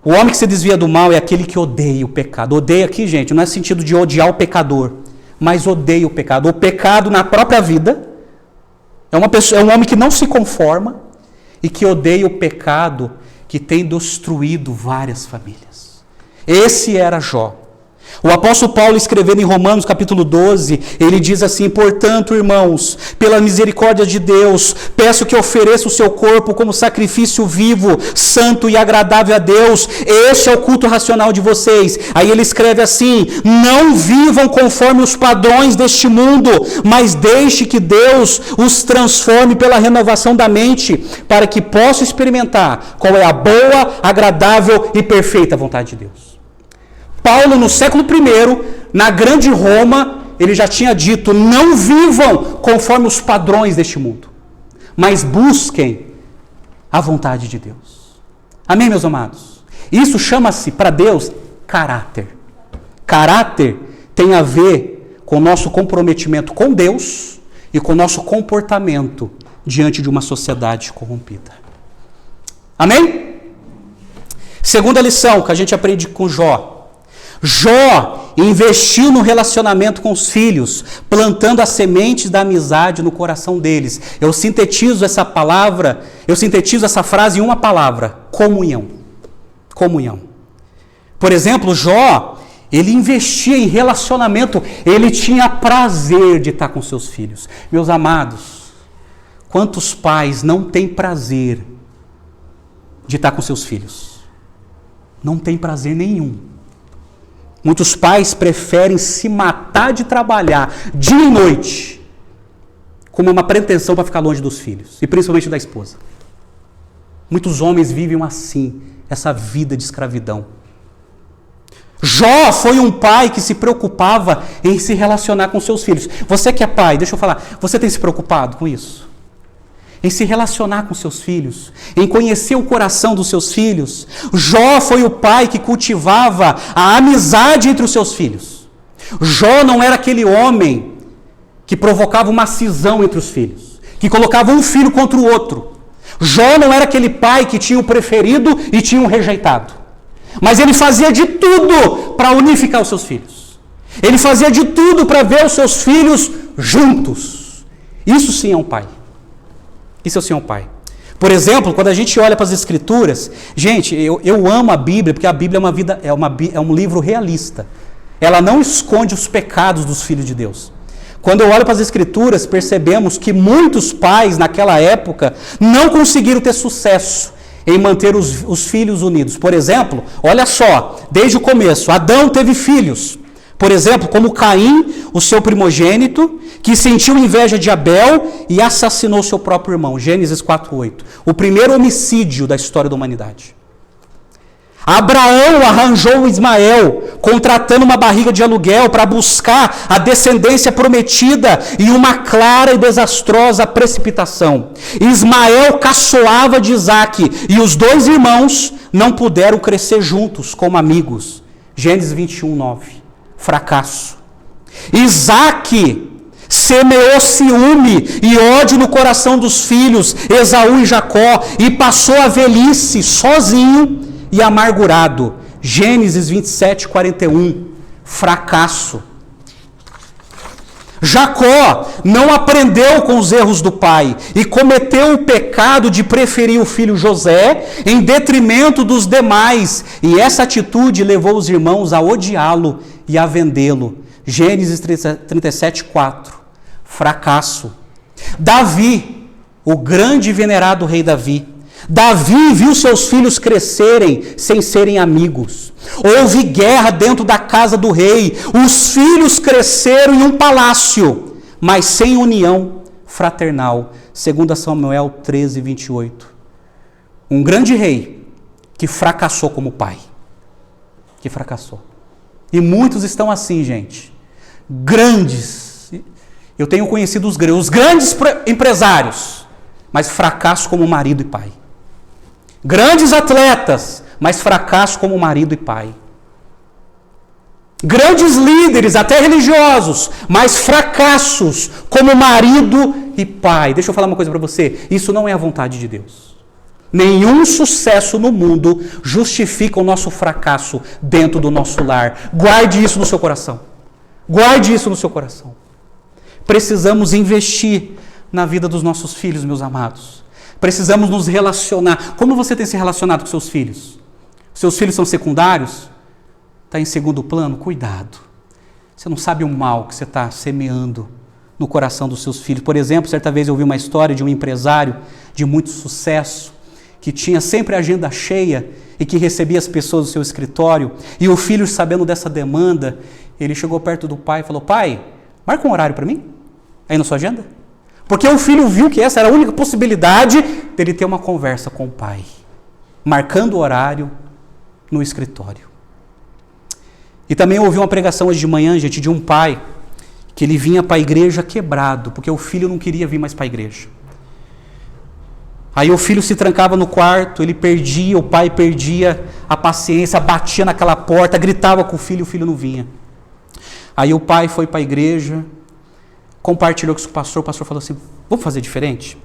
O homem que se desvia do mal é aquele que odeia o pecado. Odeia aqui, gente, não é sentido de odiar o pecador, mas odeia o pecado. O pecado na própria vida é um homem que não se conforma e que odeia o pecado que tem destruído várias famílias. Esse era Jó. O apóstolo Paulo, escrevendo em Romanos capítulo 12, ele diz assim: portanto, irmãos, pela misericórdia de Deus, peço que ofereça o seu corpo como sacrifício vivo, santo e agradável a Deus. Este é o culto racional de vocês. Aí ele escreve assim: não vivam conforme os padrões deste mundo, mas deixe que Deus os transforme pela renovação da mente, para que possam experimentar qual é a boa, agradável e perfeita vontade de Deus. Paulo, no século I, na grande Roma, ele já tinha dito: não vivam conforme os padrões deste mundo, mas busquem a vontade de Deus. Amém, meus amados? Isso chama-se, para Deus, caráter. Caráter tem a ver com o nosso comprometimento com Deus e com o nosso comportamento diante de uma sociedade corrompida. Amém? Segunda lição que a gente aprende com Jó. Jó investiu no relacionamento com os filhos, plantando as sementes da amizade no coração deles. Eu sintetizo essa frase em uma palavra: comunhão. Comunhão. Por exemplo, Jó, ele investia em relacionamento, ele tinha prazer de estar com seus filhos. Meus amados, quantos pais não têm prazer de estar com seus filhos? Não tem prazer nenhum. Muitos pais preferem se matar de trabalhar dia e noite, como uma pretensão para ficar longe dos filhos, e principalmente da esposa. Muitos homens vivem assim, essa vida de escravidão. Jó foi um pai que se preocupava em se relacionar com seus filhos. Você que é pai, deixa eu falar, você tem se preocupado com isso? Em se relacionar com seus filhos, em conhecer o coração dos seus filhos? Jó foi o pai que cultivava a amizade entre os seus filhos. Jó não era aquele homem que provocava uma cisão entre os filhos, que colocava um filho contra o outro. Jó não era aquele pai que tinha o preferido e tinha o rejeitado. Mas ele fazia de tudo para unificar os seus filhos. Ele fazia de tudo para ver os seus filhos juntos. Isso sim é um pai. Isso sim é um pai. Por exemplo, quando a gente olha para as Escrituras, gente, eu amo a Bíblia, porque a Bíblia é um livro realista. Ela não esconde os pecados dos filhos de Deus. Quando eu olho para as Escrituras, percebemos que muitos pais naquela época não conseguiram ter sucesso em manter os filhos unidos. Por exemplo, olha só, desde o começo, Adão teve filhos. Por exemplo, como Caim, o seu primogênito, que sentiu inveja de Abel e assassinou seu próprio irmão. Gênesis 4:8. O primeiro homicídio da história da humanidade. Abraão arranjou Ismael, contratando uma barriga de aluguel para buscar a descendência prometida em uma clara e desastrosa precipitação. Ismael caçoava de Isaque e os dois irmãos não puderam crescer juntos como amigos. Gênesis 21:9. Fracasso. Isaque semeou ciúme e ódio no coração dos filhos, Esaú e Jacó, e passou a velhice sozinho e amargurado. Gênesis 27:41. Fracasso. Jacó não aprendeu com os erros do pai e cometeu o pecado de preferir o filho José em detrimento dos demais, e essa atitude levou os irmãos a odiá-lo e a vendê-lo. Gênesis 37:4. Fracasso. Davi, o grande e venerado rei Davi, viu seus filhos crescerem sem serem amigos. Houve guerra dentro da casa do rei. Os filhos cresceram em um palácio, mas sem união fraternal. 2 Samuel 13:28. Um grande rei que fracassou como pai. Que fracassou. E muitos estão assim, gente. Grandes. Eu tenho conhecido os grandes empresários, mas fracasso como marido e pai. Grandes atletas, mas fracasso como marido e pai. Grandes líderes, até religiosos, mas fracassos como marido e pai. Deixa eu falar uma coisa para você. Isso não é a vontade de Deus. Nenhum sucesso no mundo justifica o nosso fracasso dentro do nosso lar. Guarde isso no seu coração. Guarde isso no seu coração. Precisamos investir na vida dos nossos filhos, meus amados. Precisamos nos relacionar. Como você tem se relacionado com seus filhos? Seus filhos são secundários? Está em segundo plano? Cuidado. Você não sabe o mal que você está semeando no coração dos seus filhos. Por exemplo, certa vez eu ouvi uma história de um empresário de muito sucesso, que tinha sempre a agenda cheia e que recebia as pessoas do seu escritório. E o filho, sabendo dessa demanda, ele chegou perto do pai e falou: pai, marca um horário para mim, aí na sua agenda. Porque o filho viu que essa era a única possibilidade dele ter uma conversa com o pai, marcando o horário no escritório. E também eu ouvi uma pregação hoje de manhã, gente, de um pai, que ele vinha para a igreja quebrado, porque o filho não queria vir mais para a igreja. Aí o filho se trancava no quarto, o pai perdia a paciência, batia naquela porta, gritava com o filho não vinha. Aí o pai foi para a igreja, compartilhou com o pastor falou assim: vamos fazer diferente?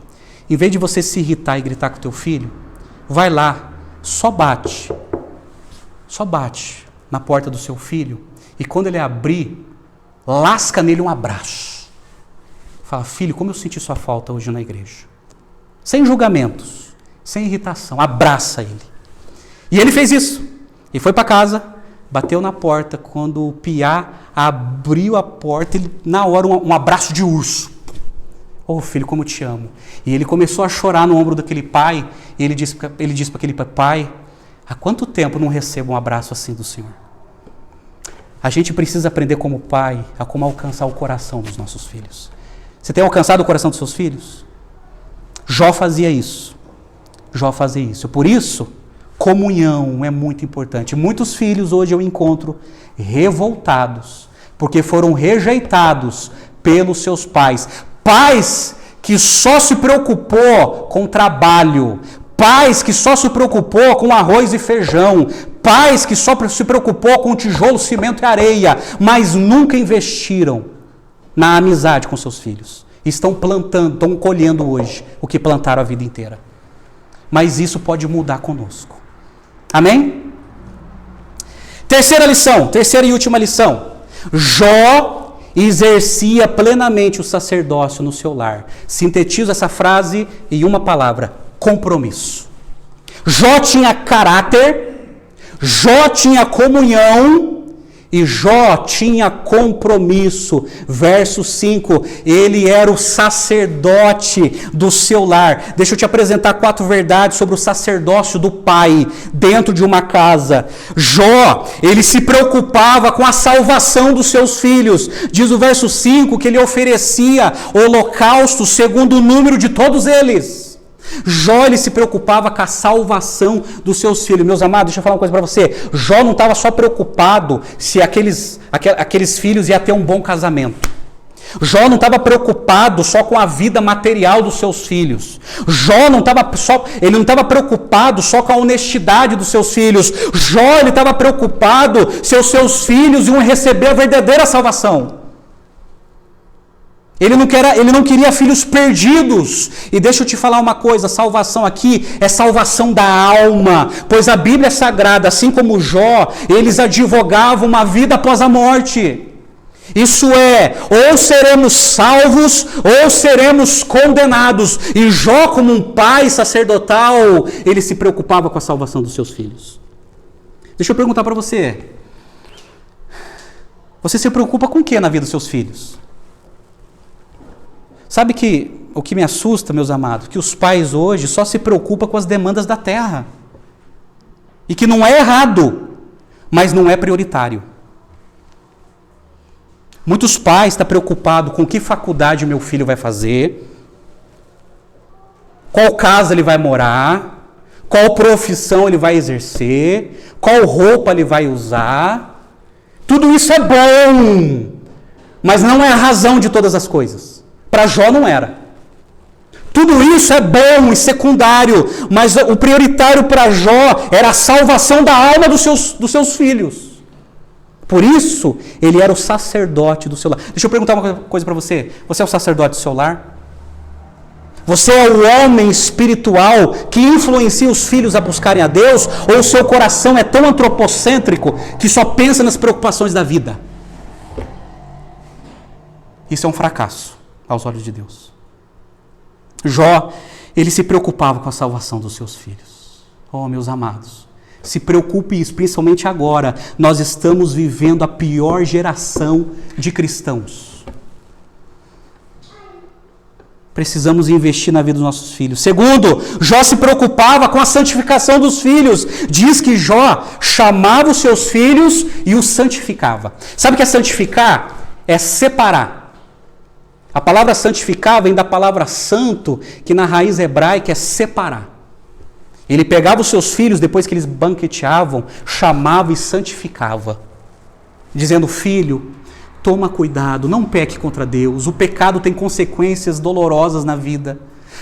Em vez de você se irritar e gritar com o teu filho, vai lá, só bate na porta do seu filho, e quando ele abrir, lasca nele um abraço. Fala: filho, como eu senti sua falta hoje na igreja. Sem julgamentos, sem irritação, abraça ele. E ele fez isso, e foi para casa, bateu na porta. Quando o piá abriu a porta, ele, na hora, um abraço de urso. Ô filho, como eu te amo. E ele começou a chorar no ombro daquele pai, e ele disse para aquele pai: há quanto tempo não recebo um abraço assim do Senhor? A gente precisa aprender como pai a como alcançar o coração dos nossos filhos. Você tem alcançado o coração dos seus filhos? Jó fazia isso. Por isso, comunhão é muito importante. Muitos filhos hoje eu encontro revoltados, porque foram rejeitados pelos seus pais. Pais que só se preocupou com trabalho, pais que só se preocupou com arroz e feijão, pais que só se preocupou com tijolo, cimento e areia, mas nunca investiram na amizade com seus filhos. Estão plantando, estão colhendo hoje o que plantaram a vida inteira. Mas isso pode mudar conosco. Amém? Terceira e última lição. Jó exercia plenamente o sacerdócio no seu lar. Sintetizo essa frase em uma palavra: compromisso. Jó tinha caráter, Jó tinha comunhão e Jó tinha compromisso. Verso 5, ele era o sacerdote do seu lar. Deixa eu te apresentar 4 verdades sobre o sacerdócio do pai dentro de uma casa. Jó, ele se preocupava com a salvação dos seus filhos. Diz o verso 5 que ele oferecia holocausto segundo o número de todos eles. Jó, ele se preocupava com a salvação dos seus filhos. Meus amados, deixa eu falar uma coisa para você. Jó não estava só preocupado se aqueles filhos iam ter um bom casamento. Jó não estava preocupado só com a vida material dos seus filhos. Jó não estava preocupado só com a honestidade dos seus filhos. Jó, ele estava preocupado se os seus filhos iam receber a verdadeira salvação. Ele não queria filhos perdidos. E deixa eu te falar uma coisa: salvação aqui é salvação da alma. Pois a Bíblia é sagrada, assim como Jó, eles advogavam uma vida após a morte. Isso é, ou seremos salvos, ou seremos condenados. E Jó, como um pai sacerdotal, ele se preocupava com a salvação dos seus filhos. Deixa eu perguntar para você. Você se preocupa com o que na vida dos seus filhos? Sabe que o que me assusta, meus amados, que os pais hoje só se preocupam com as demandas da terra. E que não é errado, mas não é prioritário. Muitos pais estão preocupados com que faculdade meu filho vai fazer, qual casa ele vai morar, qual profissão ele vai exercer, qual roupa ele vai usar. Tudo isso é bom, mas não é a razão de todas as coisas. Para Jó não era. Tudo isso é bom e secundário, mas o prioritário para Jó era a salvação da alma dos seus filhos. Por isso, ele era o sacerdote do seu lar. Deixa eu perguntar uma coisa para você. Você é o sacerdote do seu lar? Você é o homem espiritual que influencia os filhos a buscarem a Deus? Ou o seu coração é tão antropocêntrico que só pensa nas preocupações da vida? Isso é um fracasso aos olhos de Deus. Jó, ele se preocupava com a salvação dos seus filhos. Oh, meus amados, se preocupe isso, principalmente agora. Nós estamos vivendo a pior geração de cristãos. Precisamos investir na vida dos nossos filhos. Segundo, Jó se preocupava com a santificação dos filhos. Diz que Jó chamava os seus filhos e os santificava. Sabe o que é santificar? É separar. A palavra santificar vem da palavra santo, que na raiz hebraica é separar. Ele pegava os seus filhos, depois que eles banqueteavam, chamava e santificava, dizendo: filho, toma cuidado, não peque contra Deus. O pecado tem consequências dolorosas na vida,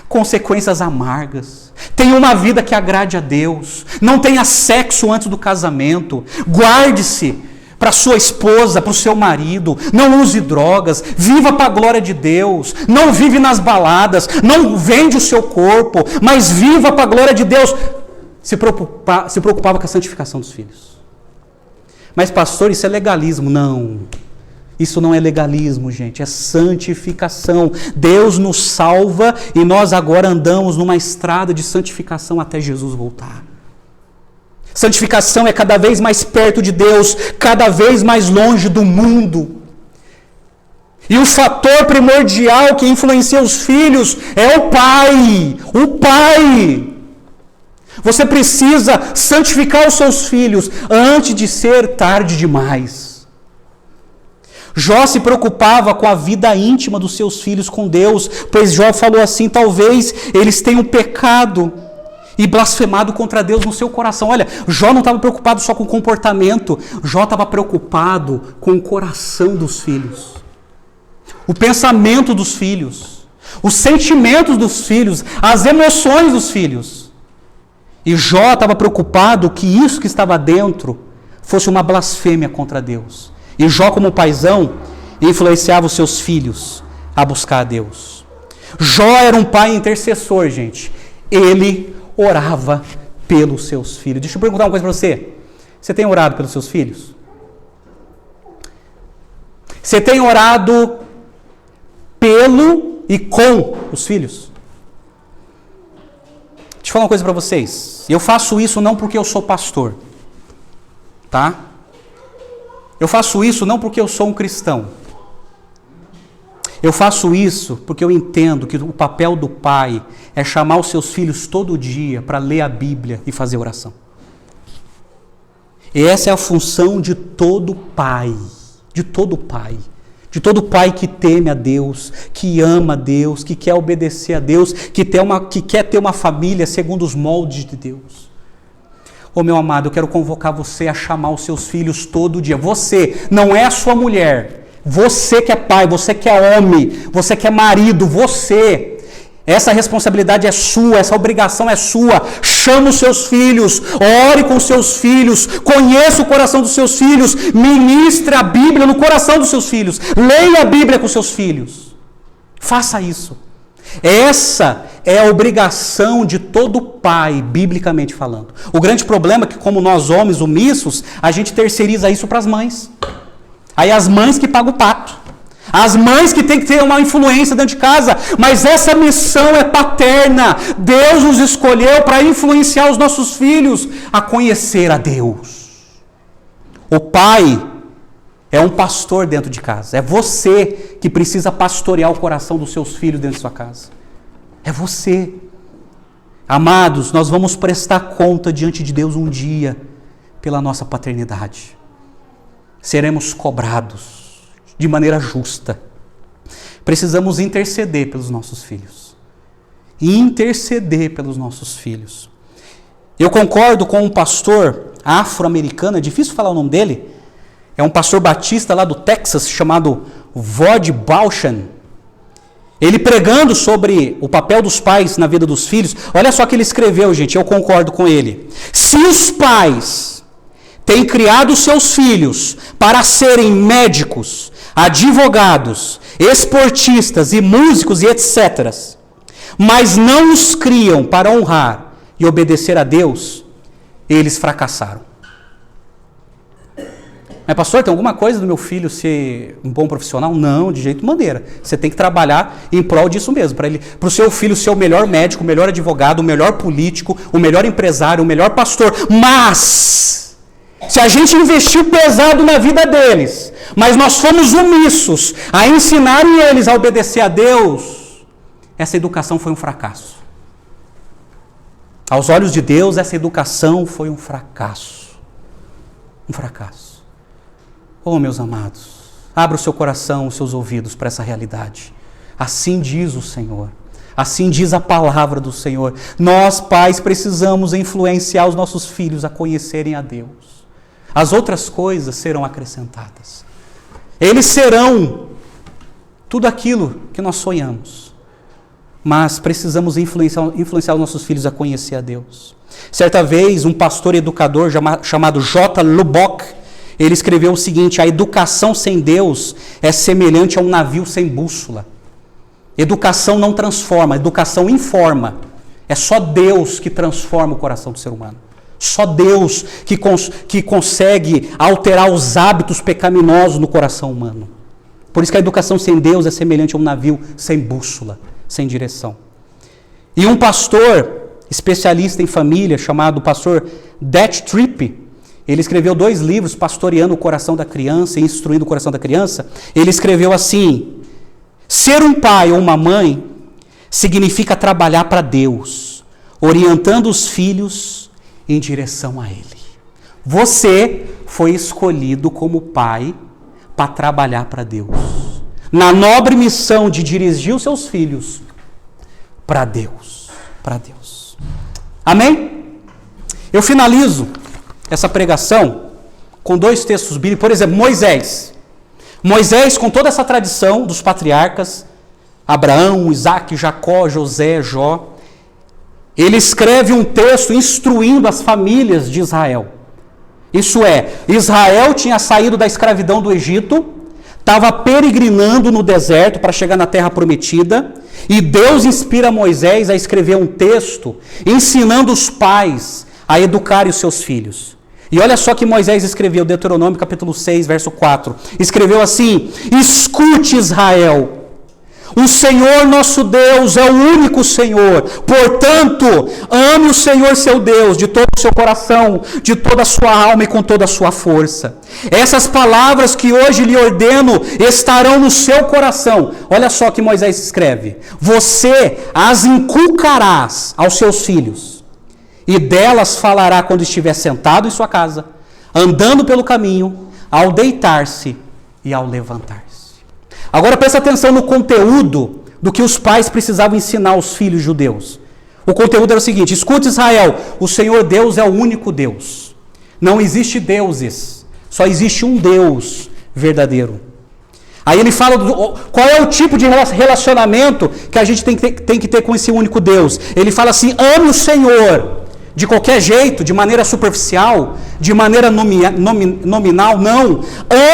consequências amargas. Tenha uma vida que agrade a Deus. Não tenha sexo antes do casamento. Guarde-se para sua esposa, para o seu marido. Não use drogas. Viva para a glória de Deus. Não vive nas baladas. Não vende o seu corpo, mas viva para a glória de Deus. se preocupava com a santificação dos filhos. Mas pastor, isso é legalismo. Não. Isso não é legalismo, gente, é santificação. Deus nos salva e nós agora andamos numa estrada de santificação até Jesus voltar. Santificação é cada vez mais perto de Deus, cada vez mais longe do mundo. E o fator primordial que influencia os filhos é o pai. O pai. Você precisa santificar os seus filhos antes de ser tarde demais. Jó se preocupava com a vida íntima dos seus filhos com Deus, pois Jó falou assim: talvez eles tenham pecado e blasfemado contra Deus no seu coração. Olha, Jó não estava preocupado só com o comportamento, Jó estava preocupado com o coração dos filhos, o pensamento dos filhos, os sentimentos dos filhos, as emoções dos filhos. E Jó estava preocupado que isso que estava dentro fosse uma blasfêmia contra Deus. E Jó, como paizão, influenciava os seus filhos a buscar a Deus. Jó era um pai intercessor, gente. Ele orava pelos seus filhos. Deixa eu perguntar uma coisa para você. Você tem orado pelos seus filhos? Você tem orado pelo e com os filhos? Deixa eu falar uma coisa para vocês. Eu faço isso não porque eu sou pastor, tá? Eu faço isso não porque eu sou um cristão. Eu faço isso porque eu entendo que o papel do pai é chamar os seus filhos todo dia para ler a Bíblia e fazer oração. E essa é a função de todo pai, de todo pai. De todo pai que teme a Deus, que ama a Deus, que quer obedecer a Deus, que quer ter uma família segundo os moldes de Deus. Ô meu amado, eu quero convocar você a chamar os seus filhos todo dia. Você, não é a sua mulher. Você que é pai, você que é homem, você que é marido, você. Essa responsabilidade é sua, essa obrigação é sua. Chama os seus filhos, ore com os seus filhos, conheça o coração dos seus filhos, ministre a Bíblia no coração dos seus filhos, leia a Bíblia com os seus filhos. Faça isso. Essa é a obrigação de todo pai, biblicamente falando. O grande problema é que, como nós homens omissos, a gente terceiriza isso para as mães. Aí as mães que pagam o pato. As mães que têm que ter uma influência dentro de casa. Mas essa missão é paterna. Deus nos escolheu para influenciar os nossos filhos a conhecer a Deus. O pai é um pastor dentro de casa. É você que precisa pastorear o coração dos seus filhos dentro de sua casa. É você. Amados, nós vamos prestar conta diante de Deus um dia pela nossa paternidade. Seremos cobrados de maneira justa. Precisamos interceder pelos nossos filhos. Interceder pelos nossos filhos. Eu concordo com um pastor afro-americano, é difícil falar o nome dele, é um pastor batista lá do Texas, chamado Vod Balshan. Ele pregando sobre o papel dos pais na vida dos filhos, olha só o que ele escreveu, gente, eu concordo com ele. Se os pais têm criado seus filhos para serem médicos, advogados, esportistas e músicos e etc., mas não os criam para honrar e obedecer a Deus, eles fracassaram. Mas pastor, tem alguma coisa do meu filho ser um bom profissional? Não, de jeito maneira. Você tem que trabalhar em prol disso mesmo, para o seu filho ser o melhor médico, o melhor advogado, o melhor político, o melhor empresário, o melhor pastor. Mas, se a gente investiu pesado na vida deles, mas nós fomos omissos a ensinarem eles a obedecer a Deus, essa educação foi um fracasso. Aos olhos de Deus, essa educação foi um fracasso. Um fracasso. Oh, meus amados, abra o seu coração, os seus ouvidos para essa realidade. Assim diz o Senhor. Assim diz a palavra do Senhor. Nós, pais, precisamos influenciar os nossos filhos a conhecerem a Deus. As outras coisas serão acrescentadas. Eles serão tudo aquilo que nós sonhamos. Mas precisamos influenciar os nossos filhos a conhecer a Deus. Certa vez, um pastor educador chamado J. Lubbock, ele escreveu o seguinte: a educação sem Deus é semelhante a um navio sem bússola. Educação não transforma, educação informa. É só Deus que transforma o coração do ser humano. Só Deus que consegue alterar os hábitos pecaminosos no coração humano. Por isso que a educação sem Deus é semelhante a um navio sem bússola, sem direção. E um pastor especialista em família, chamado pastor Det Tripp, ele escreveu 2 livros, Pastoreando o Coração da Criança e Instruindo o Coração da Criança. Ele escreveu assim: ser um pai ou uma mãe significa trabalhar para Deus, orientando os filhos em direção a Ele. Você foi escolhido como pai para trabalhar para Deus, na nobre missão de dirigir os seus filhos para Deus. Para Deus. Amém? Eu finalizo essa pregação com 2 textos bíblicos. Por exemplo, Moisés. Moisés, com toda essa tradição dos patriarcas, Abraão, Isaac, Jacó, José, Jó, ele escreve um texto instruindo as famílias de Israel. Isso é, Israel tinha saído da escravidão do Egito, estava peregrinando no deserto para chegar na terra prometida, e Deus inspira Moisés a escrever um texto ensinando os pais a educarem os seus filhos. E olha só que Moisés escreveu, Deuteronômio capítulo 6, verso 4. Escreveu assim: escute, Israel, o Senhor nosso Deus é o único Senhor. Portanto, ame o Senhor seu Deus de todo o seu coração, de toda a sua alma e com toda a sua força. Essas palavras que hoje lhe ordeno estarão no seu coração. Olha só que Moisés escreve: você as inculcarás aos seus filhos, e delas falará quando estiver sentado em sua casa, andando pelo caminho, ao deitar-se e ao levantar-se. Agora presta atenção no conteúdo do que os pais precisavam ensinar aos filhos judeus. O conteúdo era o seguinte: escute, Israel, o Senhor Deus é o único Deus. Não existe deuses, só existe um Deus verdadeiro. Aí ele fala qual é o tipo de relacionamento que a gente tem que ter com esse único Deus. Ele fala assim: ame o Senhor. De qualquer jeito, de maneira superficial, de maneira nominal, não.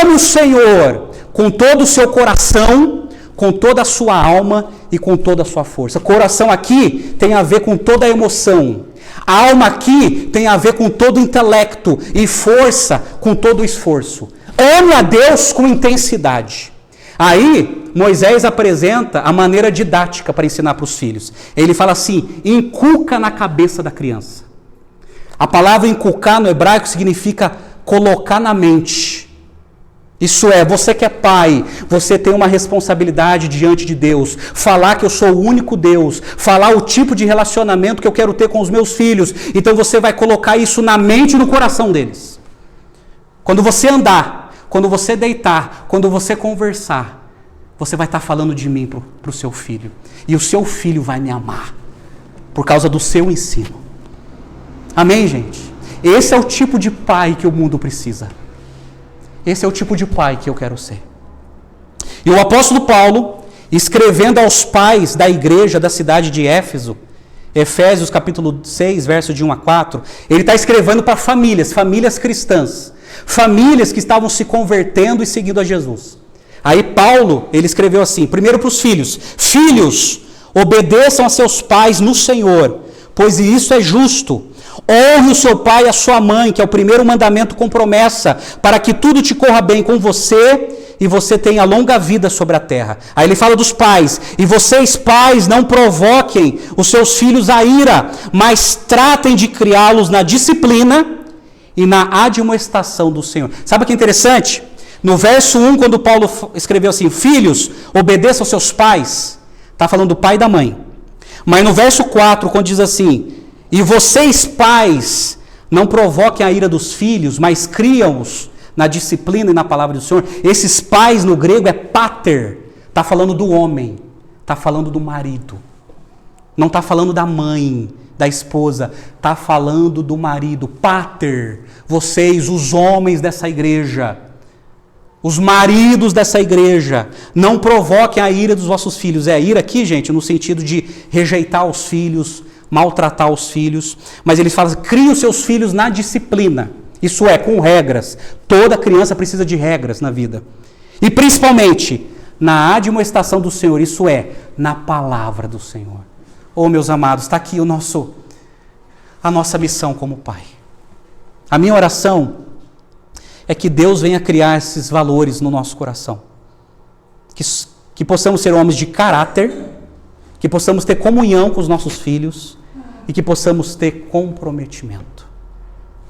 Ame o Senhor com todo o seu coração, com toda a sua alma e com toda a sua força. Coração aqui tem a ver com toda a emoção. A alma aqui tem a ver com todo o intelecto e força com todo o esforço. Ame a Deus com intensidade. Aí, Moisés apresenta a maneira didática para ensinar para os filhos. Ele fala assim: inculca na cabeça da criança. A palavra inculcar no hebraico significa colocar na mente. Isso é, você que é pai, você tem uma responsabilidade diante de Deus. Falar que eu sou o único Deus. Falar o tipo de relacionamento que eu quero ter com os meus filhos. Então você vai colocar isso na mente e no coração deles. Quando você andar, quando você deitar, quando você conversar, você vai estar falando de mim para o seu filho. E o seu filho vai me amar por causa do seu ensino. Amém, gente? Esse é o tipo de pai que o mundo precisa. Esse é o tipo de pai que eu quero ser. E o apóstolo Paulo, escrevendo aos pais da igreja da cidade de Éfeso, Efésios capítulo 6, verso de 1 a 4, ele está escrevendo para famílias cristãs, famílias que estavam se convertendo e seguindo a Jesus. Aí Paulo, ele escreveu assim, primeiro para os filhos: filhos, obedeçam a seus pais no Senhor, pois isso é justo. Honre o seu pai e a sua mãe, que é o primeiro mandamento com promessa, para que tudo te corra bem com você e você tenha longa vida sobre a terra. Aí ele fala dos pais: e vocês, pais, não provoquem os seus filhos à ira, mas tratem de criá-los na disciplina e na admoestação do Senhor. Sabe o que é interessante? No verso 1, quando Paulo escreveu assim: filhos, obedeçam aos seus pais, está falando do pai e da mãe. Mas no verso 4, quando diz assim: e vocês, pais, não provoquem a ira dos filhos, mas criam-os na disciplina e na palavra do Senhor. Esses pais no grego é pater. Está falando do homem. Está falando do marido. Não está falando da mãe, da esposa. Está falando do marido. Pater. Vocês, os homens dessa igreja, os maridos dessa igreja, não provoquem a ira dos vossos filhos. É a ira aqui, gente, no sentido de rejeitar os filhos, maltratar os filhos, mas eles falam: crie os seus filhos na disciplina, isso é, com regras. Toda criança precisa de regras na vida, e principalmente na admoestação do Senhor, isso é, na palavra do Senhor. Oh, meus amados, está aqui a nossa missão como pai. A minha oração é que Deus venha criar esses valores no nosso coração. Que possamos ser homens de caráter, que possamos ter comunhão com os nossos filhos e que possamos ter comprometimento.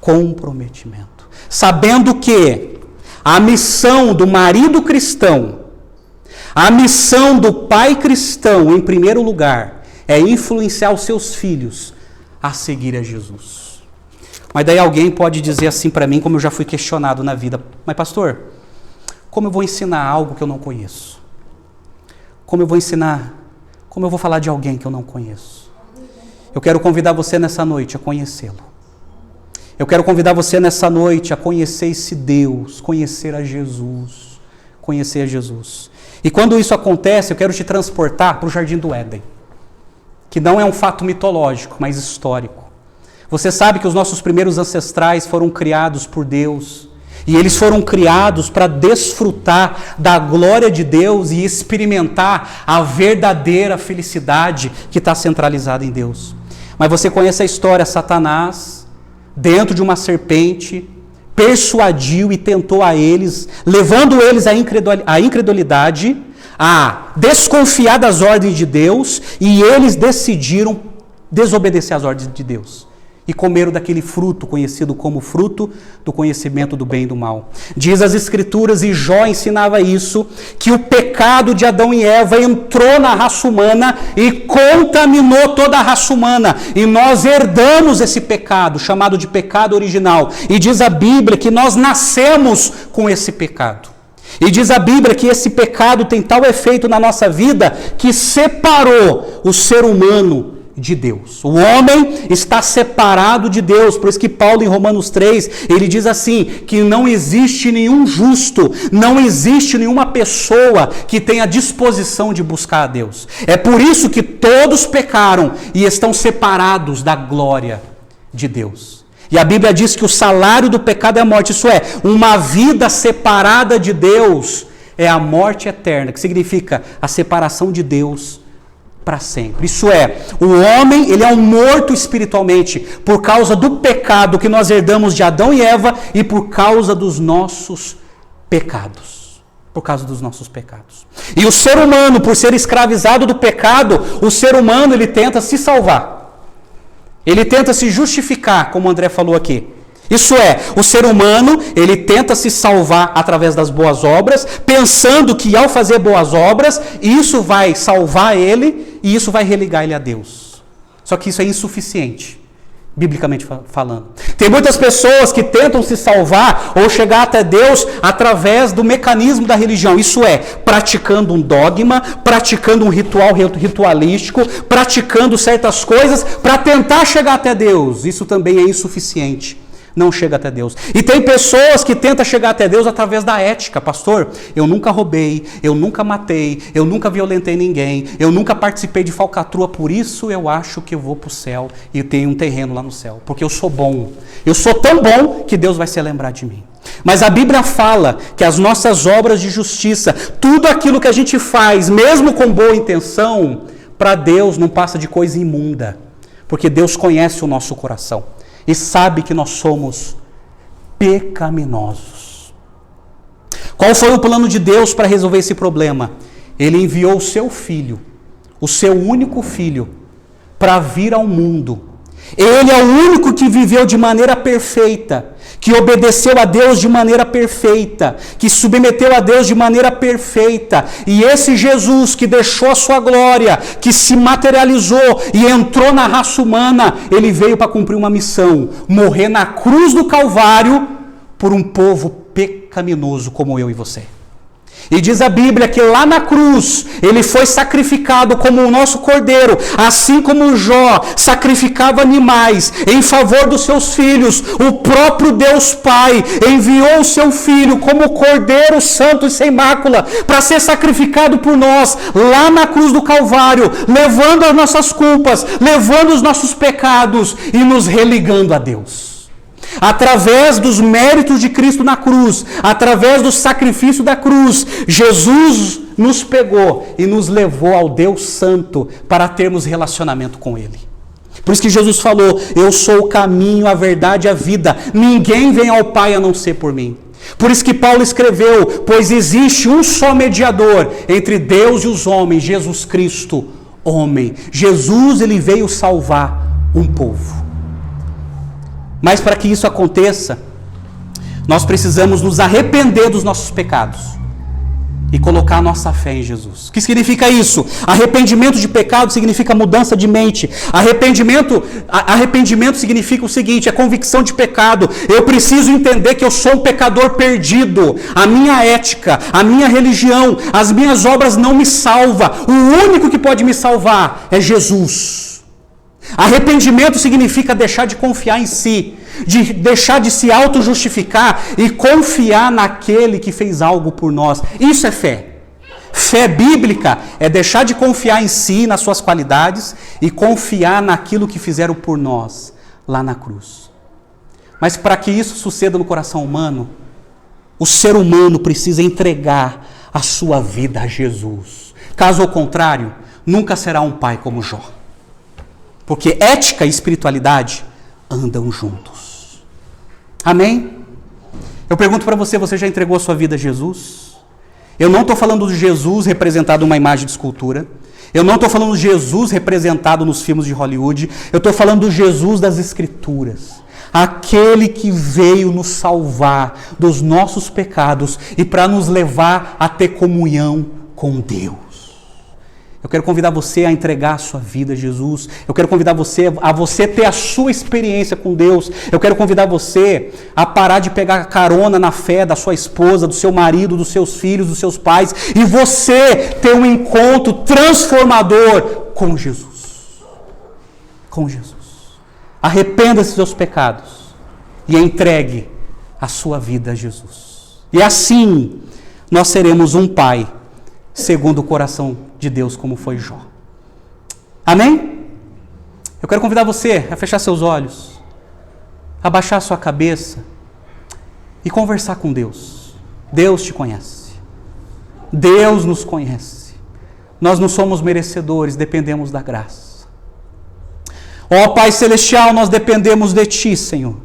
Comprometimento. Sabendo que a missão do marido cristão, a missão do pai cristão, em primeiro lugar, é influenciar os seus filhos a seguir a Jesus. Mas daí alguém pode dizer assim para mim, como eu já fui questionado na vida: mas pastor, como eu vou ensinar algo que eu não conheço? Como eu vou falar de alguém que eu não conheço? Eu quero convidar você nessa noite a conhecê-lo. Eu quero convidar você nessa noite a conhecer esse Deus, conhecer a Jesus, conhecer a Jesus. E quando isso acontece, eu quero te transportar para o Jardim do Éden, que não é um fato mitológico, mas histórico. Você sabe que os nossos primeiros ancestrais foram criados por Deus, e eles foram criados para desfrutar da glória de Deus e experimentar a verdadeira felicidade que está centralizada em Deus. Mas você conhece a história: Satanás, dentro de uma serpente, persuadiu e tentou a eles, levando eles à incredulidade, a desconfiar das ordens de Deus, e eles decidiram desobedecer às ordens de Deus. E comeram daquele fruto conhecido como fruto do conhecimento do bem e do mal. Diz as Escrituras, e Jó ensinava isso, que o pecado de Adão e Eva entrou na raça humana e contaminou toda a raça humana. E nós herdamos esse pecado, chamado de pecado original. E diz a Bíblia que nós nascemos com esse pecado. E diz a Bíblia que esse pecado tem tal efeito na nossa vida que separou o ser humano de Deus. O homem está separado de Deus. Por isso que Paulo, em Romanos 3, ele diz assim, que não existe nenhum justo, não existe nenhuma pessoa que tenha disposição de buscar a Deus. É por isso que todos pecaram e estão separados da glória de Deus. E a Bíblia diz que o salário do pecado é a morte. Isso é, uma vida separada de Deus é a morte eterna, que significa a separação de Deus para sempre. Isso é, o homem, ele é um morto espiritualmente por causa do pecado que nós herdamos de Adão e Eva e por causa dos nossos pecados. Por causa dos nossos pecados. E o ser humano, por ser escravizado do pecado, o ser humano, ele tenta se salvar. Ele tenta se justificar, como o André falou aqui. Isso é, o ser humano, ele tenta se salvar através das boas obras, pensando que ao fazer boas obras, isso vai salvar ele e isso vai religar ele a Deus. Só que isso é insuficiente, biblicamente falando. Tem muitas pessoas que tentam se salvar ou chegar até Deus através do mecanismo da religião. Isso é, praticando um dogma, praticando um ritual ritualístico, praticando certas coisas para tentar chegar até Deus. Isso também é insuficiente. Não chega até Deus. E tem pessoas que tentam chegar até Deus através da ética. Pastor, eu nunca roubei, eu nunca matei, eu nunca violentei ninguém, eu nunca participei de falcatrua, por isso eu acho que eu vou para o céu e tenho um terreno lá no céu, porque eu sou bom. Eu sou tão bom que Deus vai se lembrar de mim. Mas a Bíblia fala que as nossas obras de justiça, tudo aquilo que a gente faz, mesmo com boa intenção, para Deus não passa de coisa imunda, porque Deus conhece o nosso coração. E sabe que nós somos pecaminosos. Qual foi o plano de Deus para resolver esse problema? Ele enviou o seu filho, o seu único filho, para vir ao mundo. Ele é o único que viveu de maneira perfeita, que obedeceu a Deus de maneira perfeita, que submeteu a Deus de maneira perfeita. E esse Jesus que deixou a sua glória, que se materializou e entrou na raça humana, ele veio para cumprir uma missão, morrer na cruz do Calvário por um povo pecaminoso como eu e você. E diz a Bíblia que lá na cruz, ele foi sacrificado como o nosso cordeiro, assim como Jó sacrificava animais em favor dos seus filhos. O próprio Deus Pai enviou o seu filho como cordeiro santo e sem mácula para ser sacrificado por nós lá na cruz do Calvário, levando as nossas culpas, levando os nossos pecados e nos religando a Deus. Através dos méritos de Cristo na cruz, através do sacrifício da cruz, Jesus nos pegou e nos levou ao Deus Santo para termos relacionamento com Ele. Por isso que Jesus falou: eu sou o caminho, a verdade e a vida. Ninguém vem ao Pai a não ser por mim. Por isso que Paulo escreveu: pois existe um só mediador entre Deus e os homens, Jesus Cristo, homem. Jesus, ele veio salvar um povo. Mas para que isso aconteça, nós precisamos nos arrepender dos nossos pecados e colocar a nossa fé em Jesus. O que significa isso? Arrependimento de pecado significa mudança de mente. Arrependimento significa o seguinte: é convicção de pecado. Eu preciso entender que eu sou um pecador perdido. A minha ética, a minha religião, as minhas obras não me salvam. O único que pode me salvar é Jesus. Arrependimento significa deixar de confiar em si, de deixar de se auto-justificar e confiar naquele que fez algo por nós. Isso é fé. Fé bíblica é deixar de confiar em si, nas suas qualidades, e confiar naquilo que fizeram por nós, lá na cruz. Mas para que isso suceda no coração humano, o ser humano precisa entregar a sua vida a Jesus. Caso ao contrário, nunca será um pai como Jó. Porque ética e espiritualidade andam juntos. Amém? Eu pergunto para você: você já entregou a sua vida a Jesus? Eu não estou falando de Jesus representado numa imagem de escultura. Eu não estou falando de Jesus representado nos filmes de Hollywood. Eu estou falando do Jesus das Escrituras. Aquele que veio nos salvar dos nossos pecados e para nos levar a ter comunhão com Deus. Eu quero convidar você a entregar a sua vida a Jesus. Eu quero convidar você a ter a sua experiência com Deus. Eu quero convidar você a parar de pegar carona na fé da sua esposa, do seu marido, dos seus filhos, dos seus pais, e você ter um encontro transformador com Jesus. Com Jesus. Arrependa-se dos seus pecados e entregue a sua vida a Jesus. E assim nós seremos um pai segundo o coração de Deus, como foi Jó. Amém? Eu quero convidar você a fechar seus olhos, abaixar sua cabeça e conversar com Deus. Deus te conhece. Deus nos conhece. Nós não somos merecedores, dependemos da graça. Ó Pai Celestial, nós dependemos de Ti, Senhor.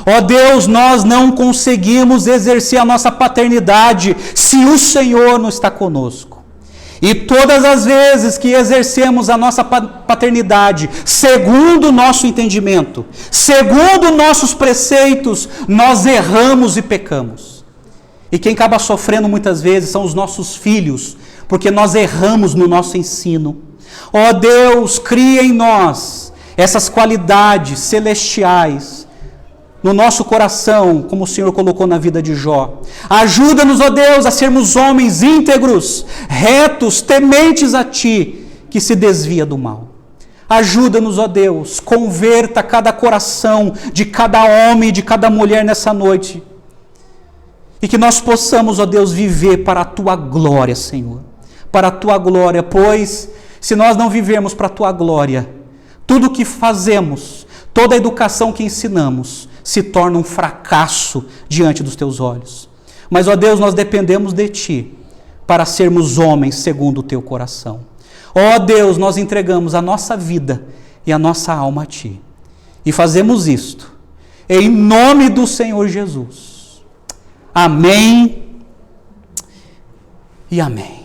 Ó Deus, nós não conseguimos exercer a nossa paternidade se o Senhor não está conosco. E todas as vezes que exercemos a nossa paternidade, segundo o nosso entendimento, segundo nossos preceitos, nós erramos e pecamos. E quem acaba sofrendo muitas vezes são os nossos filhos, porque nós erramos no nosso ensino. Ó Deus, cria em nós essas qualidades celestiais, no nosso coração, como o Senhor colocou na vida de Jó. Ajuda-nos, ó Deus, a sermos homens íntegros, retos, tementes a Ti, que se desvia do mal. Ajuda-nos, ó Deus, converta cada coração de cada homem e de cada mulher nessa noite. E que nós possamos, ó Deus, viver para a Tua glória, Senhor. Para a Tua glória, pois se nós não vivermos para a Tua glória, tudo o que fazemos, toda a educação que ensinamos, se torna um fracasso diante dos Teus olhos. Mas, ó Deus, nós dependemos de Ti para sermos homens segundo o Teu coração. Ó Deus, nós entregamos a nossa vida e a nossa alma a Ti. E fazemos isto em nome do Senhor Jesus. Amém e amém.